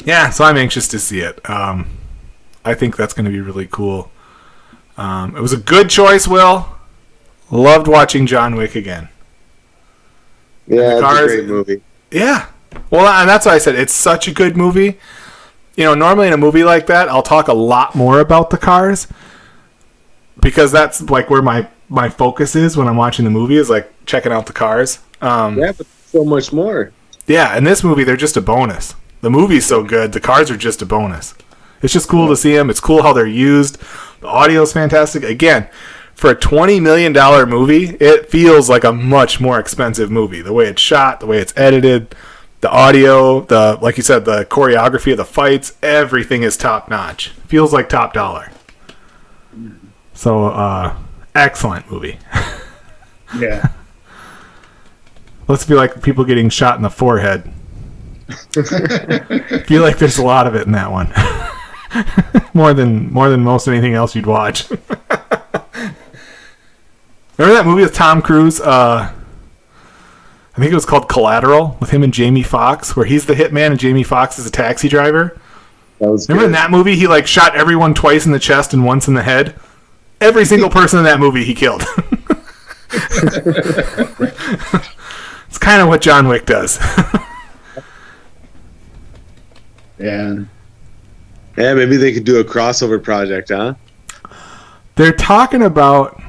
Yeah, so I'm anxious to see it. I think that's going to be really cool. It was a good choice, Will. Loved watching John Wick again. Yeah, it's a great movie. Yeah. Well, and that's why I said it's such a good movie. You know, normally in a movie like that, I'll talk a lot more about the cars, because that's like where my focus is when I'm watching the movie, is like checking out the cars. Yeah, but so much more. Yeah, in this movie, they're just a bonus. The movie's so good, the cars are just a bonus. It's just cool to see them. It's cool how they're used. The audio's fantastic. Again, for a $20 million movie, it feels like a much more expensive movie. The way it's shot, the way it's edited, the audio, like you said, the choreography of the fights, everything is top notch. Feels like top dollar. So, excellent movie. Yeah. Let's be like people getting shot in the forehead. Feel like there's a lot of it in that one. more than most anything else you'd watch. Remember that movie with Tom Cruise? I think it was called Collateral, with him and Jamie Foxx, where he's the hitman and Jamie Foxx is a taxi driver. Remember in that movie he like shot everyone twice in the chest and once in the head? Every single person in that movie he killed. It's kind of what John Wick does. Yeah. Yeah, maybe they could do a crossover project, huh? They're talking about...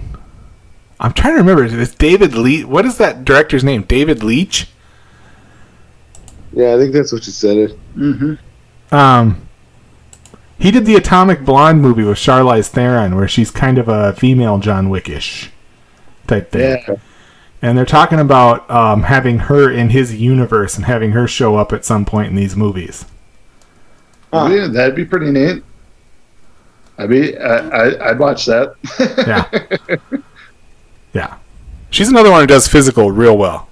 I'm trying to remember. It's David Leitch. What is that director's name? David Leitch? Yeah, I think that's what you said. Mm-hmm. He did the Atomic Blonde movie with Charlize Theron, where she's kind of a female John Wick-ish type thing. Yeah. And they're talking about having her in his universe and having her show up at some point in these movies. Yeah, that'd be pretty neat. I'd watch that. Yeah. She's another one who does physical real well.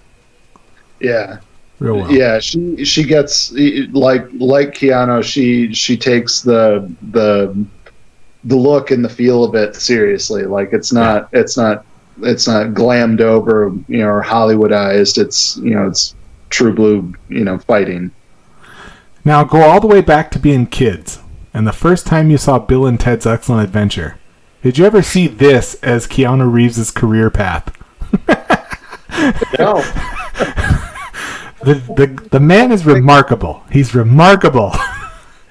Yeah. Real well. Yeah, she gets like Keanu. She takes the look and the feel of it seriously. Like it's not glammed over, or Hollywoodized. It's true blue, fighting. Now go all the way back to being kids, and the first time you saw Bill and Ted's Excellent Adventure. Did you ever see this as Keanu Reeves' career path? No. The man is remarkable. He's remarkable.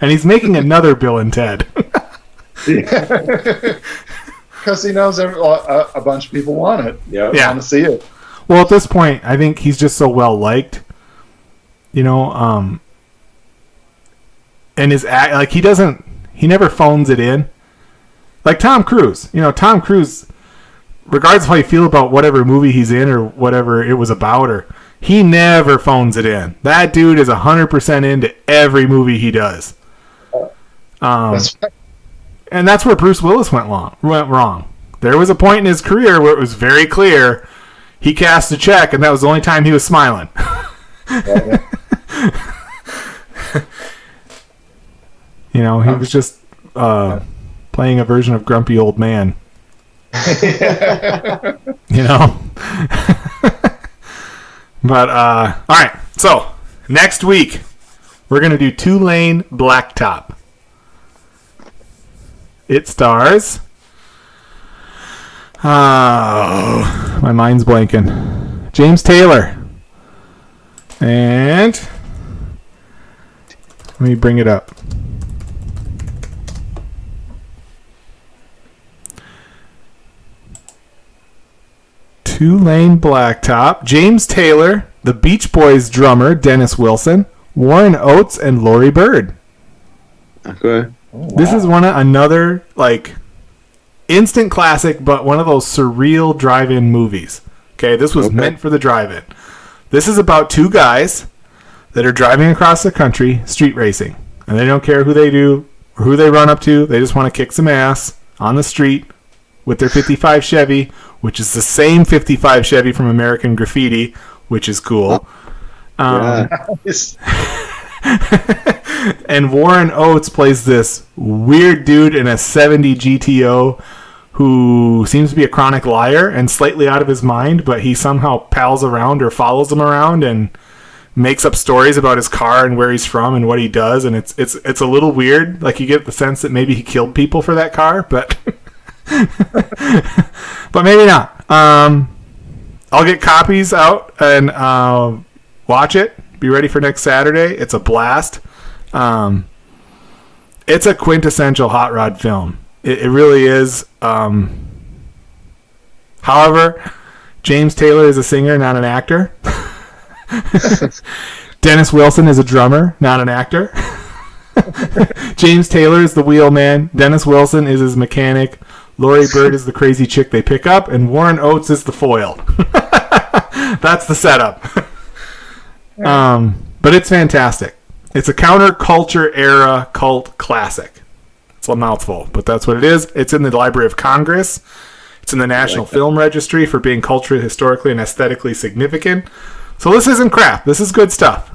And he's making another Bill and Ted. Because he knows a bunch of people want it. Yeah. Want to see it. Well, at this point, I think he's just so well liked. And his act, like he never phones it in. Like Tom Cruise. Tom Cruise, regardless of how you feel about whatever movie he's in or whatever it was about, he never phones it in. That dude is 100% into every movie he does. That's right. And that's where Bruce Willis went wrong. There was a point in his career where it was very clear he cast a check, and that was the only time he was smiling. He was just playing a version of Grumpy Old Man. But, all right. So, next week, we're going to do 2-Lane Blacktop. It stars... Oh, my mind's blanking. James Taylor. And... let me bring it up. Two-Lane Blacktop. James Taylor, the Beach Boys drummer Dennis Wilson, Warren Oates, and Laurie Bird. Okay. Oh, wow. This is another instant classic, but one of those surreal drive-in movies. Okay, this was meant for the drive-in. This is about two guys that are driving across the country street racing, and they don't care who they do or who they run up to. They just want to kick some ass on the street with their 55 Chevy, which is the same 55 Chevy from American Graffiti, which is cool. And Warren Oates plays this weird dude in a 70 GTO who seems to be a chronic liar and slightly out of his mind, but he somehow pals around or follows him around and makes up stories about his car and where he's from and what he does, and it's a little weird. Like, you get the sense that maybe he killed people for that car, but but maybe not. I'll get copies out and watch it. Be ready for next Saturday. It's a blast. It's a quintessential hot rod film. It really is. However, James Taylor is a singer, not an actor. Dennis Wilson is a drummer, not an actor. James Taylor is the wheelman. Dennis Wilson is his mechanic. Laurie Bird is the crazy chick they pick up, and Warren Oates is the foil. That's the setup. But it's fantastic. It's a counterculture era cult classic. It's a mouthful, but that's what it is. It's in the Library of Congress. It's in the National Film Registry for being culturally, historically, and aesthetically significant. So this isn't crap. This is good stuff.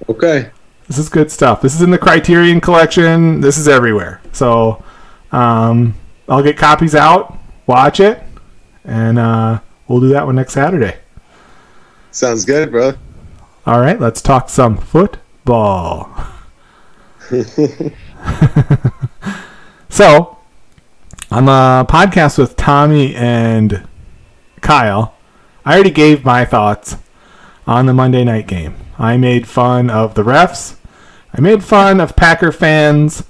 Okay. This is good stuff. This is in the Criterion Collection. This is everywhere. So I'll get copies out, watch it, and we'll do that one next Saturday. Sounds good, bro. All right, let's talk some football. So, on the podcast with Tommy and Kyle, I already gave my thoughts on the Monday night game. I made fun of the refs. I made fun of Packer fans.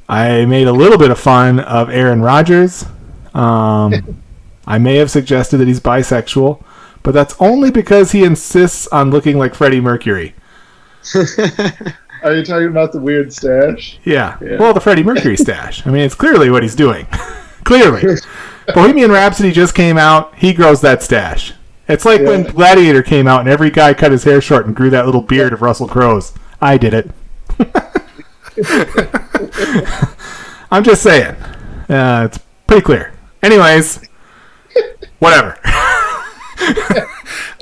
I made a little bit of fun of Aaron Rodgers. I may have suggested that he's bisexual, but that's only because he insists on looking like Freddie Mercury. Are you talking about the weird stash? Yeah. Well, the Freddie Mercury stash. I mean, it's clearly what he's doing. Clearly. Bohemian Rhapsody just came out. He grows that stash. It's like when Gladiator came out and every guy cut his hair short and grew that little beard of Russell Crowe's. I did it. I'm just saying. It's pretty clear. Anyways, whatever.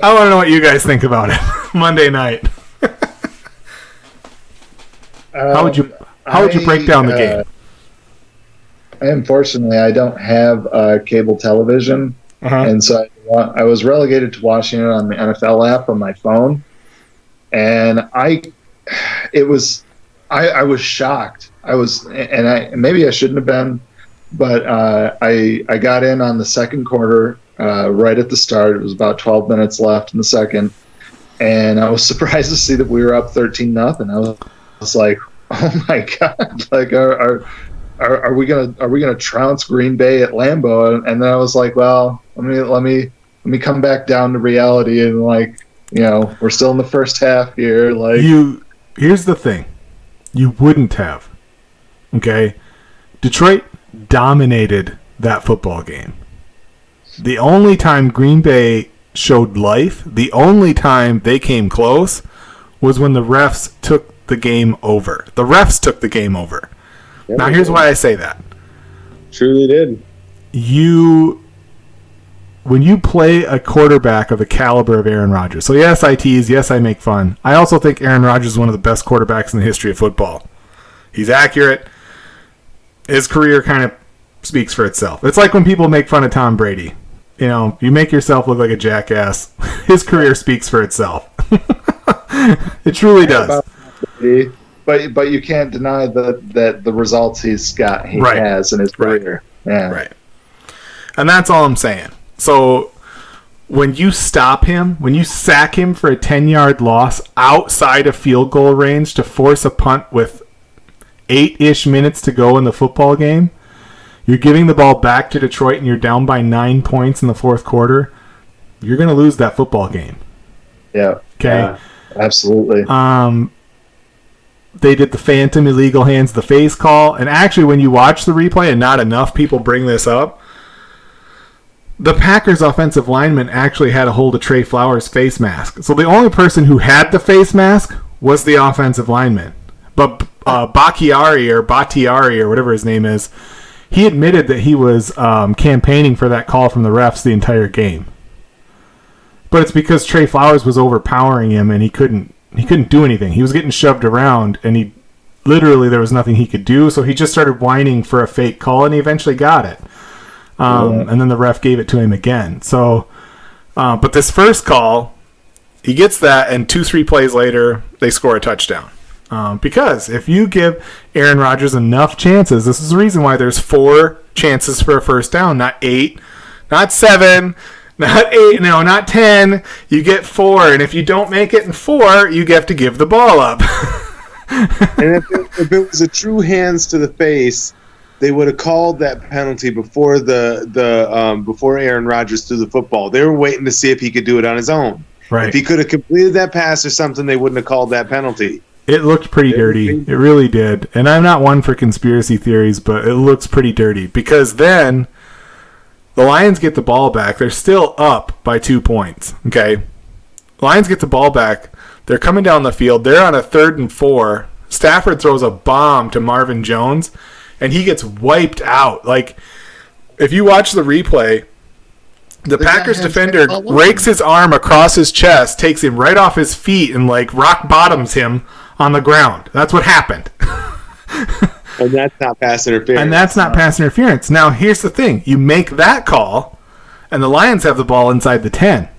I want to know what you guys think about it. Monday night. How would you break down the game? Unfortunately, I don't have cable television, and so I was relegated to watching it on the NFL app on my phone, and I was shocked. Maybe I shouldn't have been, but I got in on the second quarter right at the start. It was about 12 minutes left in the second, and I was surprised to see that we were up 13-0. I was like, oh my god! Like, are we gonna trounce Green Bay at Lambeau? And then I was like, well, let me come back down to reality, and we're still in the first half here. Here's the thing, you wouldn't have. Okay, Detroit dominated that football game. The only time Green Bay showed life, the only time they came close, was when the refs took the game over. The refs took the game over. Yeah, now, here's why I say that. Truly did. When you play a quarterback of the caliber of Aaron Rodgers, so yes, I tease, yes, I make fun. I also think Aaron Rodgers is one of the best quarterbacks in the history of football. He's accurate. His career kind of speaks for itself. It's like when people make fun of Tom Brady. You make yourself look like a jackass. His career speaks for itself. It truly does. But you can't deny that the results he has in his career. Right. Yeah. Right. And that's all I'm saying. So when you stop him, when you sack him for a 10-yard loss outside of field goal range to force a punt with 8-ish minutes to go in the football game, you're giving the ball back to Detroit and you're down by 9 points in the fourth quarter, you're going to lose that football game. Yeah. Okay? Yeah, absolutely. They did the phantom illegal hands the face call, and actually when you watch the replay, and not enough people bring this up, the Packers offensive lineman actually had a hold of Trey Flowers' face mask. So the only person who had the face mask was the offensive lineman. But Bakhtiari or whatever his name is, he admitted that he was campaigning for that call from the refs the entire game. But it's because Trey Flowers was overpowering him and he couldn't do anything. He was getting shoved around and there was nothing he could do. So he just started whining for a fake call and he eventually got it. And then the ref gave it to him again. So, but this first call, he gets that, and 2-3 plays later, they score a touchdown. Because if you give Aaron Rodgers enough chances, this is the reason why there's 4 chances for a first down, not 8, not 7, not 8, not 10. You get 4, and if you don't make it in 4, you have to give the ball up. And if it was a true hands to the face, they would have called that penalty before before Aaron Rodgers threw the football. They were waiting to see if he could do it on his own. Right. If he could have completed that pass or something, they wouldn't have called that penalty. It looked pretty dirty. It really did. And I'm not one for conspiracy theories, but it looks pretty dirty. Because then the Lions get the ball back. They're still up by 2 points. Okay? The Lions get the ball back. They're coming down the field. They're on a 3rd and 4. Stafford throws a bomb to Marvin Jones, and he gets wiped out. Like, if you watch the replay, the Packers defender rakes his arm across his chest, takes him right off his feet, and rock bottoms him on the ground. That's what happened. And that's not pass interference. Now, here's the thing. You make that call, and the Lions have the ball inside the 10.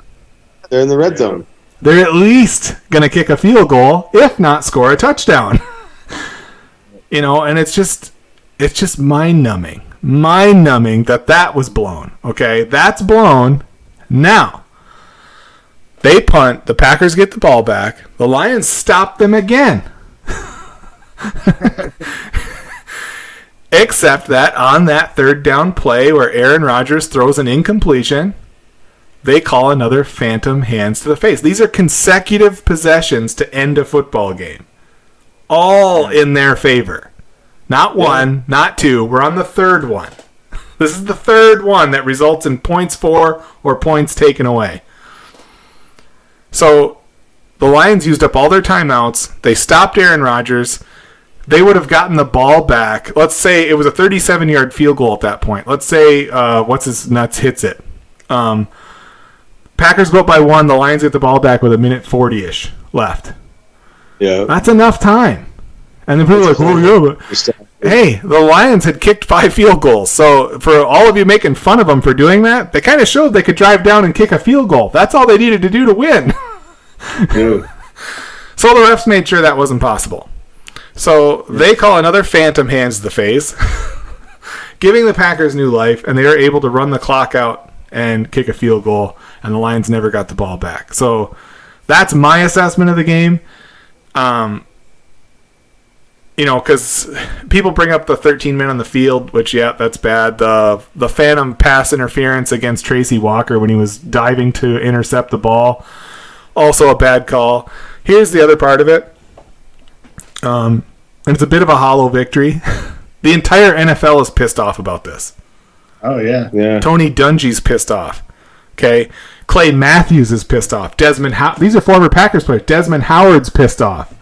They're in the red zone. They're at least going to kick a field goal, if not score a touchdown. And it's just mind-numbing. Mind-numbing that was blown. Okay? That's blown. Now, they punt. The Packers get the ball back. The Lions stop them again. Except that on that 3rd down play where Aaron Rodgers throws an incompletion, they call another phantom hands to the face. These are consecutive possessions to end a football game. All in their favor. Not 1, not 2. We're on the 3rd one. This is the 3rd one that results in points for or points taken away. So the Lions used up all their timeouts. They stopped Aaron Rodgers. they would have gotten the ball back. Let's say it was a 37-yard field goal at that point. Let's say what's his nuts hits it. Packers go up by 1. The Lions get the ball back with a minute 40-ish left. Yeah. That's enough time. And then people are like, oh, yeah, but hey, the Lions had kicked 5 field goals. So for all of you making fun of them for doing that, they kind of showed they could drive down and kick a field goal. That's all they needed to do to win. Yeah. So the refs made sure that wasn't possible. So they call another phantom hands to the face, giving the Packers new life, and they are able to run the clock out and kick a field goal, and the Lions never got the ball back. So that's my assessment of the game. Because people bring up the 13 men on the field, which, yeah, that's bad. The phantom pass interference against Tracy Walker when he was diving to intercept the ball, also a bad call. Here's the other part of it. And it's a bit of a hollow victory. The entire NFL is pissed off about this. Oh, yeah. Yeah. Tony Dungy's pissed off. Okay. Clay Matthews is pissed off. These are former Packers players. Desmond Howard's pissed off.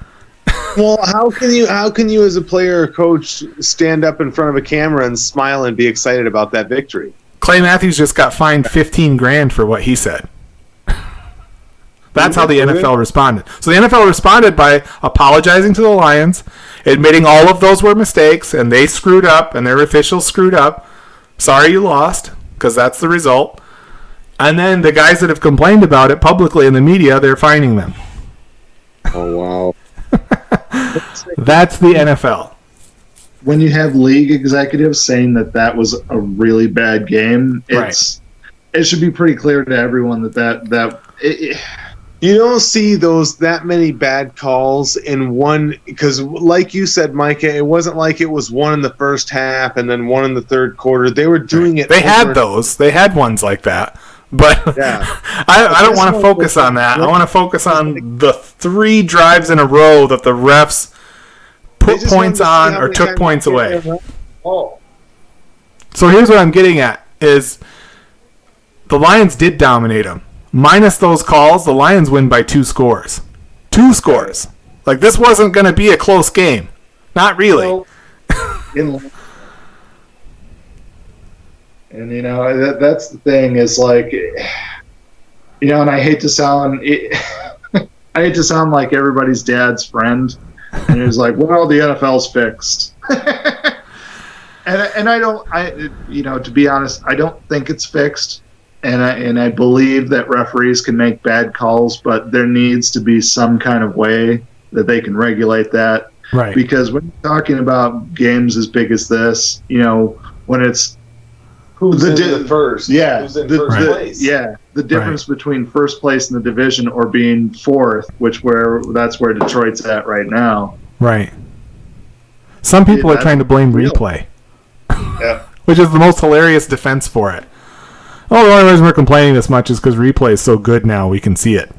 Well, how can you as a player or coach stand up in front of a camera and smile and be excited about that victory? Clay Matthews just got fined $15,000 for what he said. That's how the NFL responded. So the NFL responded by apologizing to the Lions, admitting all of those were mistakes, and they screwed up, and their officials screwed up. Sorry you lost, because that's the result. And then the guys that have complained about it publicly in the media, they're fining them. Oh, wow. That's the NFL. When you have league executives saying that was a really bad game, it should be pretty clear to everyone that you don't see that many bad calls in one, because like you said, Micah, it wasn't like it was one in the first half and then one in the third quarter. They were doing it. They had those. They had ones like that. But yeah. I don't want to focus on that. I want to focus on the 3 drives in a row that the refs put points on or took points away. Oh. So here's what I'm getting at is the Lions did dominate them. Minus those calls, the Lions win by 2 scores. 2 scores. Like, this wasn't going to be a close game. Not really. Well, and, that's the thing is, like, and I hate to sound like everybody's dad's friend. And he was like, well, the NFL's fixed. and to be honest, I don't think it's fixed. And I believe that referees can make bad calls, but there needs to be some kind of way that they can regulate that. Right. Because when you're talking about games as big as this, when it's who's in the first? Yeah, who's in first place? Yeah, the difference between first place in the division or being 4th, that's where Detroit's at right now. Right. Some people are trying to blame replay. Yeah. Which is the most hilarious defense for it. Oh, the only reason we're complaining this much is because replay is so good now we can see it.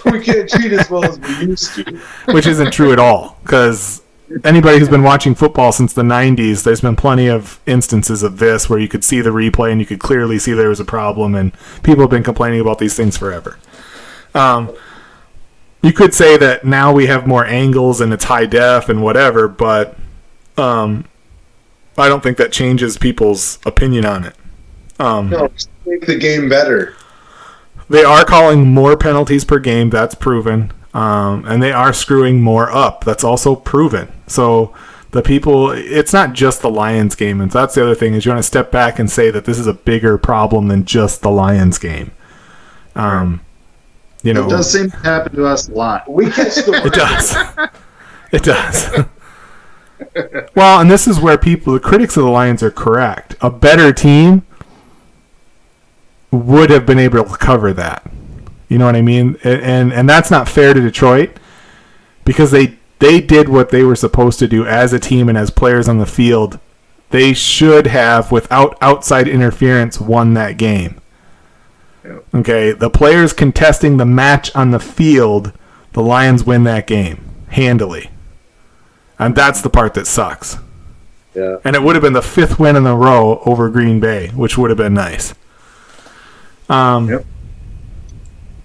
We can't cheat as well as we used to. Which isn't true at all, because anybody who's been watching football since the 90s, there's been plenty of instances of this where you could see the replay and you could clearly see there was a problem, and people have been complaining about these things forever. You could say that now we have more angles and it's high def and whatever, but I don't think that changes people's opinion on it. No, make the game better. They are calling more penalties per game. That's proven. And they are screwing more up. That's also proven. So the people, it's not just the Lions game. And that's the other thing is you want to step back and say that this is a bigger problem than just the Lions game. It does seem to happen to us a lot. We catch the It does. It does. Well, and this is where the critics of the Lions are correct. A better team would have been able to cover that. You know what I mean? And that's not fair to Detroit because they did what they were supposed to do as a team and as players on the field. They should have, without outside interference, won that game. Okay, the players contesting the match on the field, the Lions win that game handily. And that's the part that sucks. Yeah. And it would have been the 5th win in a row over Green Bay, which would have been nice. Yep.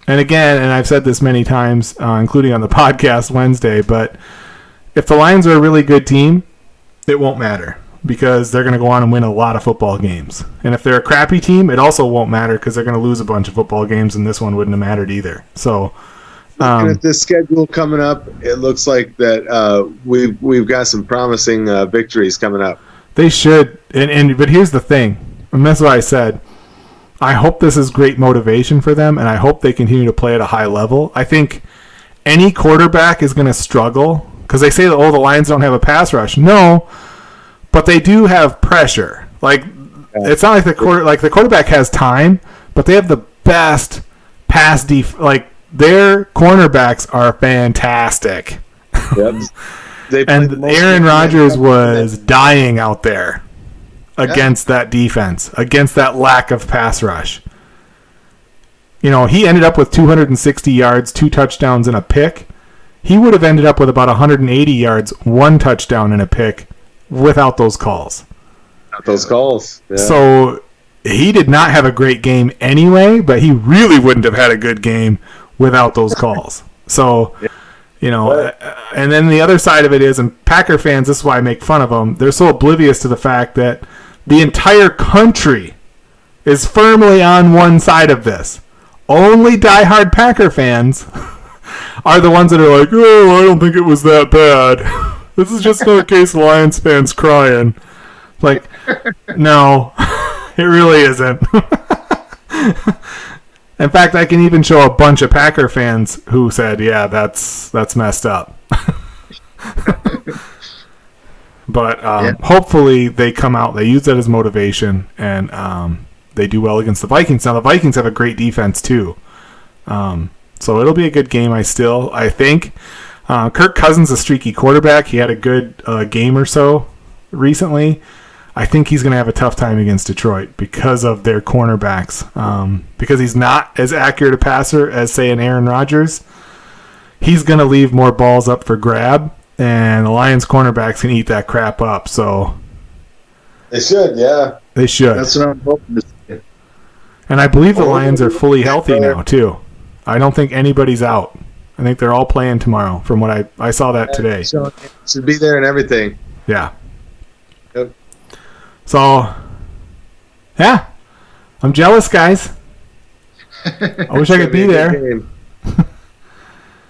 And again, and I've said this many times, including on the podcast Wednesday, but if the Lions are a really good team, it won't matter because they're going to go on and win a lot of football games. And if they're a crappy team, it also won't matter because they're going to lose a bunch of football games, and this one wouldn't have mattered either. So, looking at the schedule coming up, it looks like that we've got some promising victories coming up. They should, but here's the thing, and that's what I said. I hope this is great motivation for them, and I hope they continue to play at a high level. I think any quarterback is going to struggle because they say that the Lions don't have a pass rush. No, but they do have pressure. Like it's not like the quarterback has time, but they have the best pass like their cornerbacks are fantastic. Yep. And Aaron Rodgers was dying out there against that defense, against that lack of pass rush. You know, he ended up with 260 yards, 2 touchdowns, and a pick. He would have ended up with about 180 yards, 1 touchdown, and a pick without those calls. Yeah. So he did not have a great game anyway, but he really wouldn't have had a good game without those calls. So... You know, and then the other side of it is, and Packer fans, this is why I make fun of them, they're so oblivious to the fact that the entire country is firmly on one side of this. Only diehard Packer fans are the ones that are like, oh, I don't think it was that bad. This is just another case of Lions fans crying. Like, no, it really isn't. In fact, I can even show a bunch of Packer fans who said, yeah, that's messed up. But hopefully they come out, they use that as motivation, and they do well against the Vikings. Now, the Vikings have a great defense, too. So it'll be a good game, I think. Kirk Cousins, a streaky quarterback. He had a good game or so recently. I think he's going to have a tough time against Detroit because of their cornerbacks. Because he's not as accurate a passer as, say, an Aaron Rodgers. He's going to leave more balls up for grab, and the Lions cornerbacks can eat that crap up. So they should, yeah. They should. That's what I'm hoping to see. And I believe the Lions are fully healthy now, too. I don't think anybody's out. I think they're all playing tomorrow from what I saw that today. So should be there and everything. Yeah. Yep. So, yeah, I'm jealous, guys. I wish I could be there.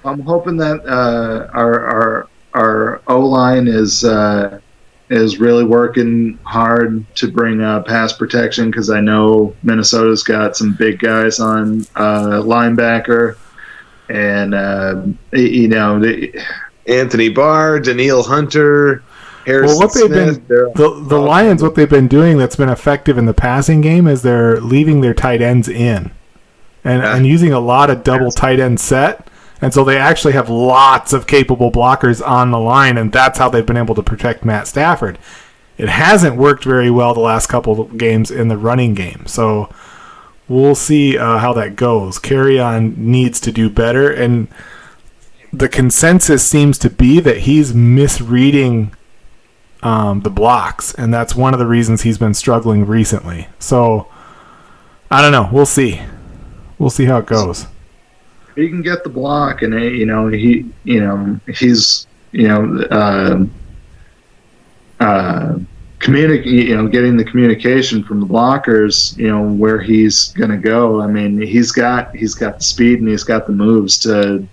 I'm hoping that our O-line is really working hard to bring pass protection because I know Minnesota's got some big guys on linebacker, and Anthony Barr, Daniil Hunter. Well, what they've been the Lions, what they've been doing that's been effective in the passing game is they're leaving their tight ends in, and using a lot of double tight end set, and so they actually have lots of capable blockers on the line, and that's how they've been able to protect Matt Stafford. It hasn't worked very well the last couple of games in the running game, so we'll see how that goes. Carry-on needs to do better, and the consensus seems to be that he's misreading the blocks, and that's one of the reasons he's been struggling recently. So I don't know. We'll see how it goes. He can get the block, and he's getting the communication from the blockers, where he's going to go. I mean, he's got the speed and he's got the moves to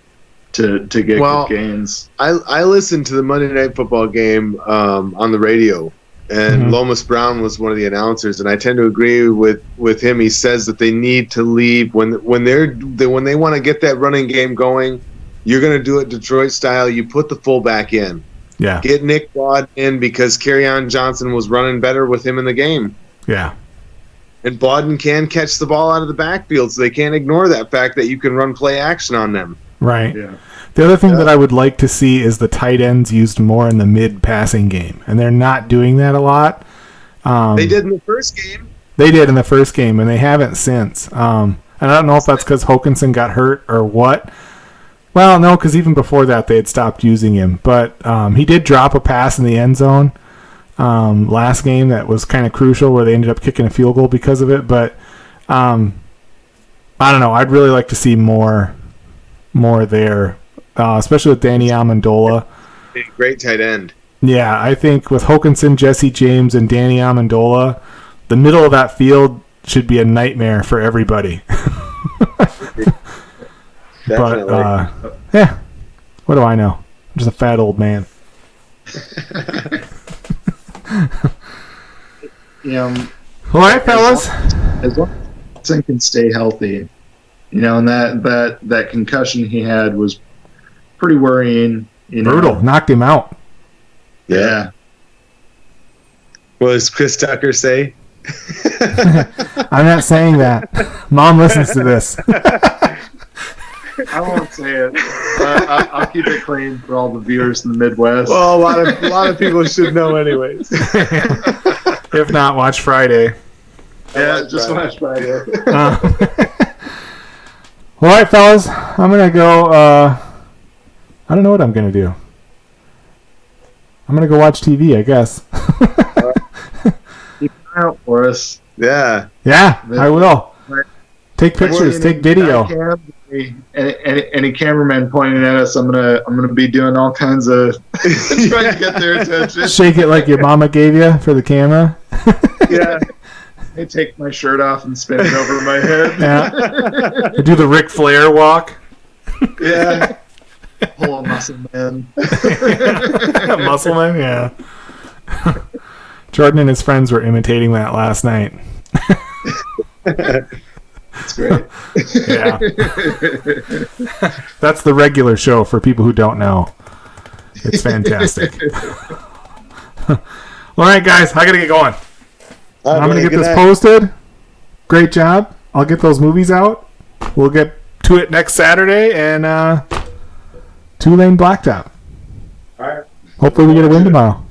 get good gains. I listened to the Monday Night Football game on the radio, and Lomas Brown was one of the announcers, and I tend to agree with him. He says that they need to leave when they want to get that running game going. You're going to do it Detroit style. You put the fullback in. Yeah. Get Nick Bawden in because Kerryon Johnson was running better with him in the game. Yeah. And Bawden can catch the ball out of the backfield, so they can't ignore that fact that you can run play action on them. Right. Yeah. The other thing that I would like to see is the tight ends used more in the mid-passing game, and they're not doing that a lot. They did in the first game. They did in the first game, and they haven't since. And I don't know if that's because Hawkinson got hurt or what. Well, no, because even before that they had stopped using him. But he did drop a pass in the end zone last game that was kind of crucial, where they ended up kicking a field goal because of it. But I don't know. I'd really like to see more there. Especially with Danny Amendola. Great tight end. Yeah, I think with Hokinson, Jesse James, and Danny Amendola, the middle of that field should be a nightmare for everybody. Definitely. But, yeah, what do I know? I'm just a fat old man. All right, fellas. As long as Hudson can stay healthy, and that concussion he had was pretty worrying. Brutal. Knocked him out. Yeah. What does Chris Tucker say? I'm not saying that. Mom listens to this. I won't say it. But I'll keep it clean for all the viewers in the Midwest. Well, a lot of people should know anyways. If not, watch Friday. Yeah, just watch Friday. All right, fellas. I'm going to go. I don't know what I'm going to do. I'm going to go watch TV, I guess. Keep an eye out for us. Yeah. Yeah, I will. Take pictures, take video. Any cameraman pointing at us, I'm gonna be doing all kinds of trying to get their attention. Shake it like your mama gave you for the camera. Yeah. I take my shirt off and spin it over my head. Yeah. Do the Ric Flair walk. Yeah. Pull a muscle man. Muscle man, yeah. Jordan and his friends were imitating that last night. That's great. Yeah. That's the regular show for people who don't know. It's fantastic. All right, guys, I gotta get going. I'm gonna get this posted. Great job. I'll get those movies out. We'll get to it next Saturday and 2-lane blacktop. All right. Hopefully we get a win tomorrow.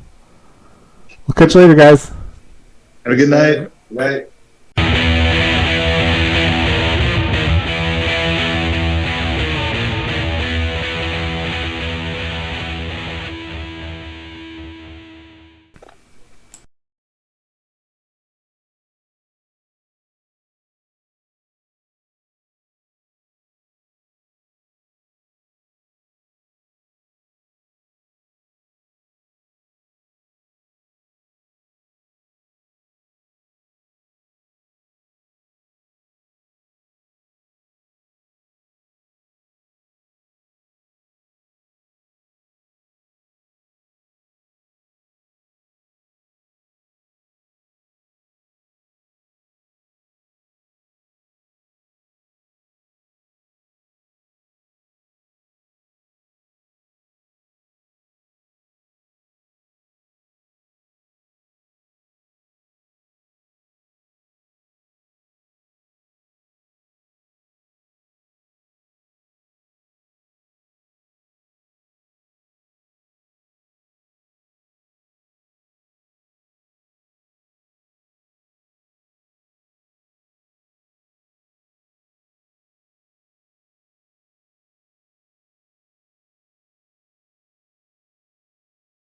We'll catch you later, guys. Have a good night. Night.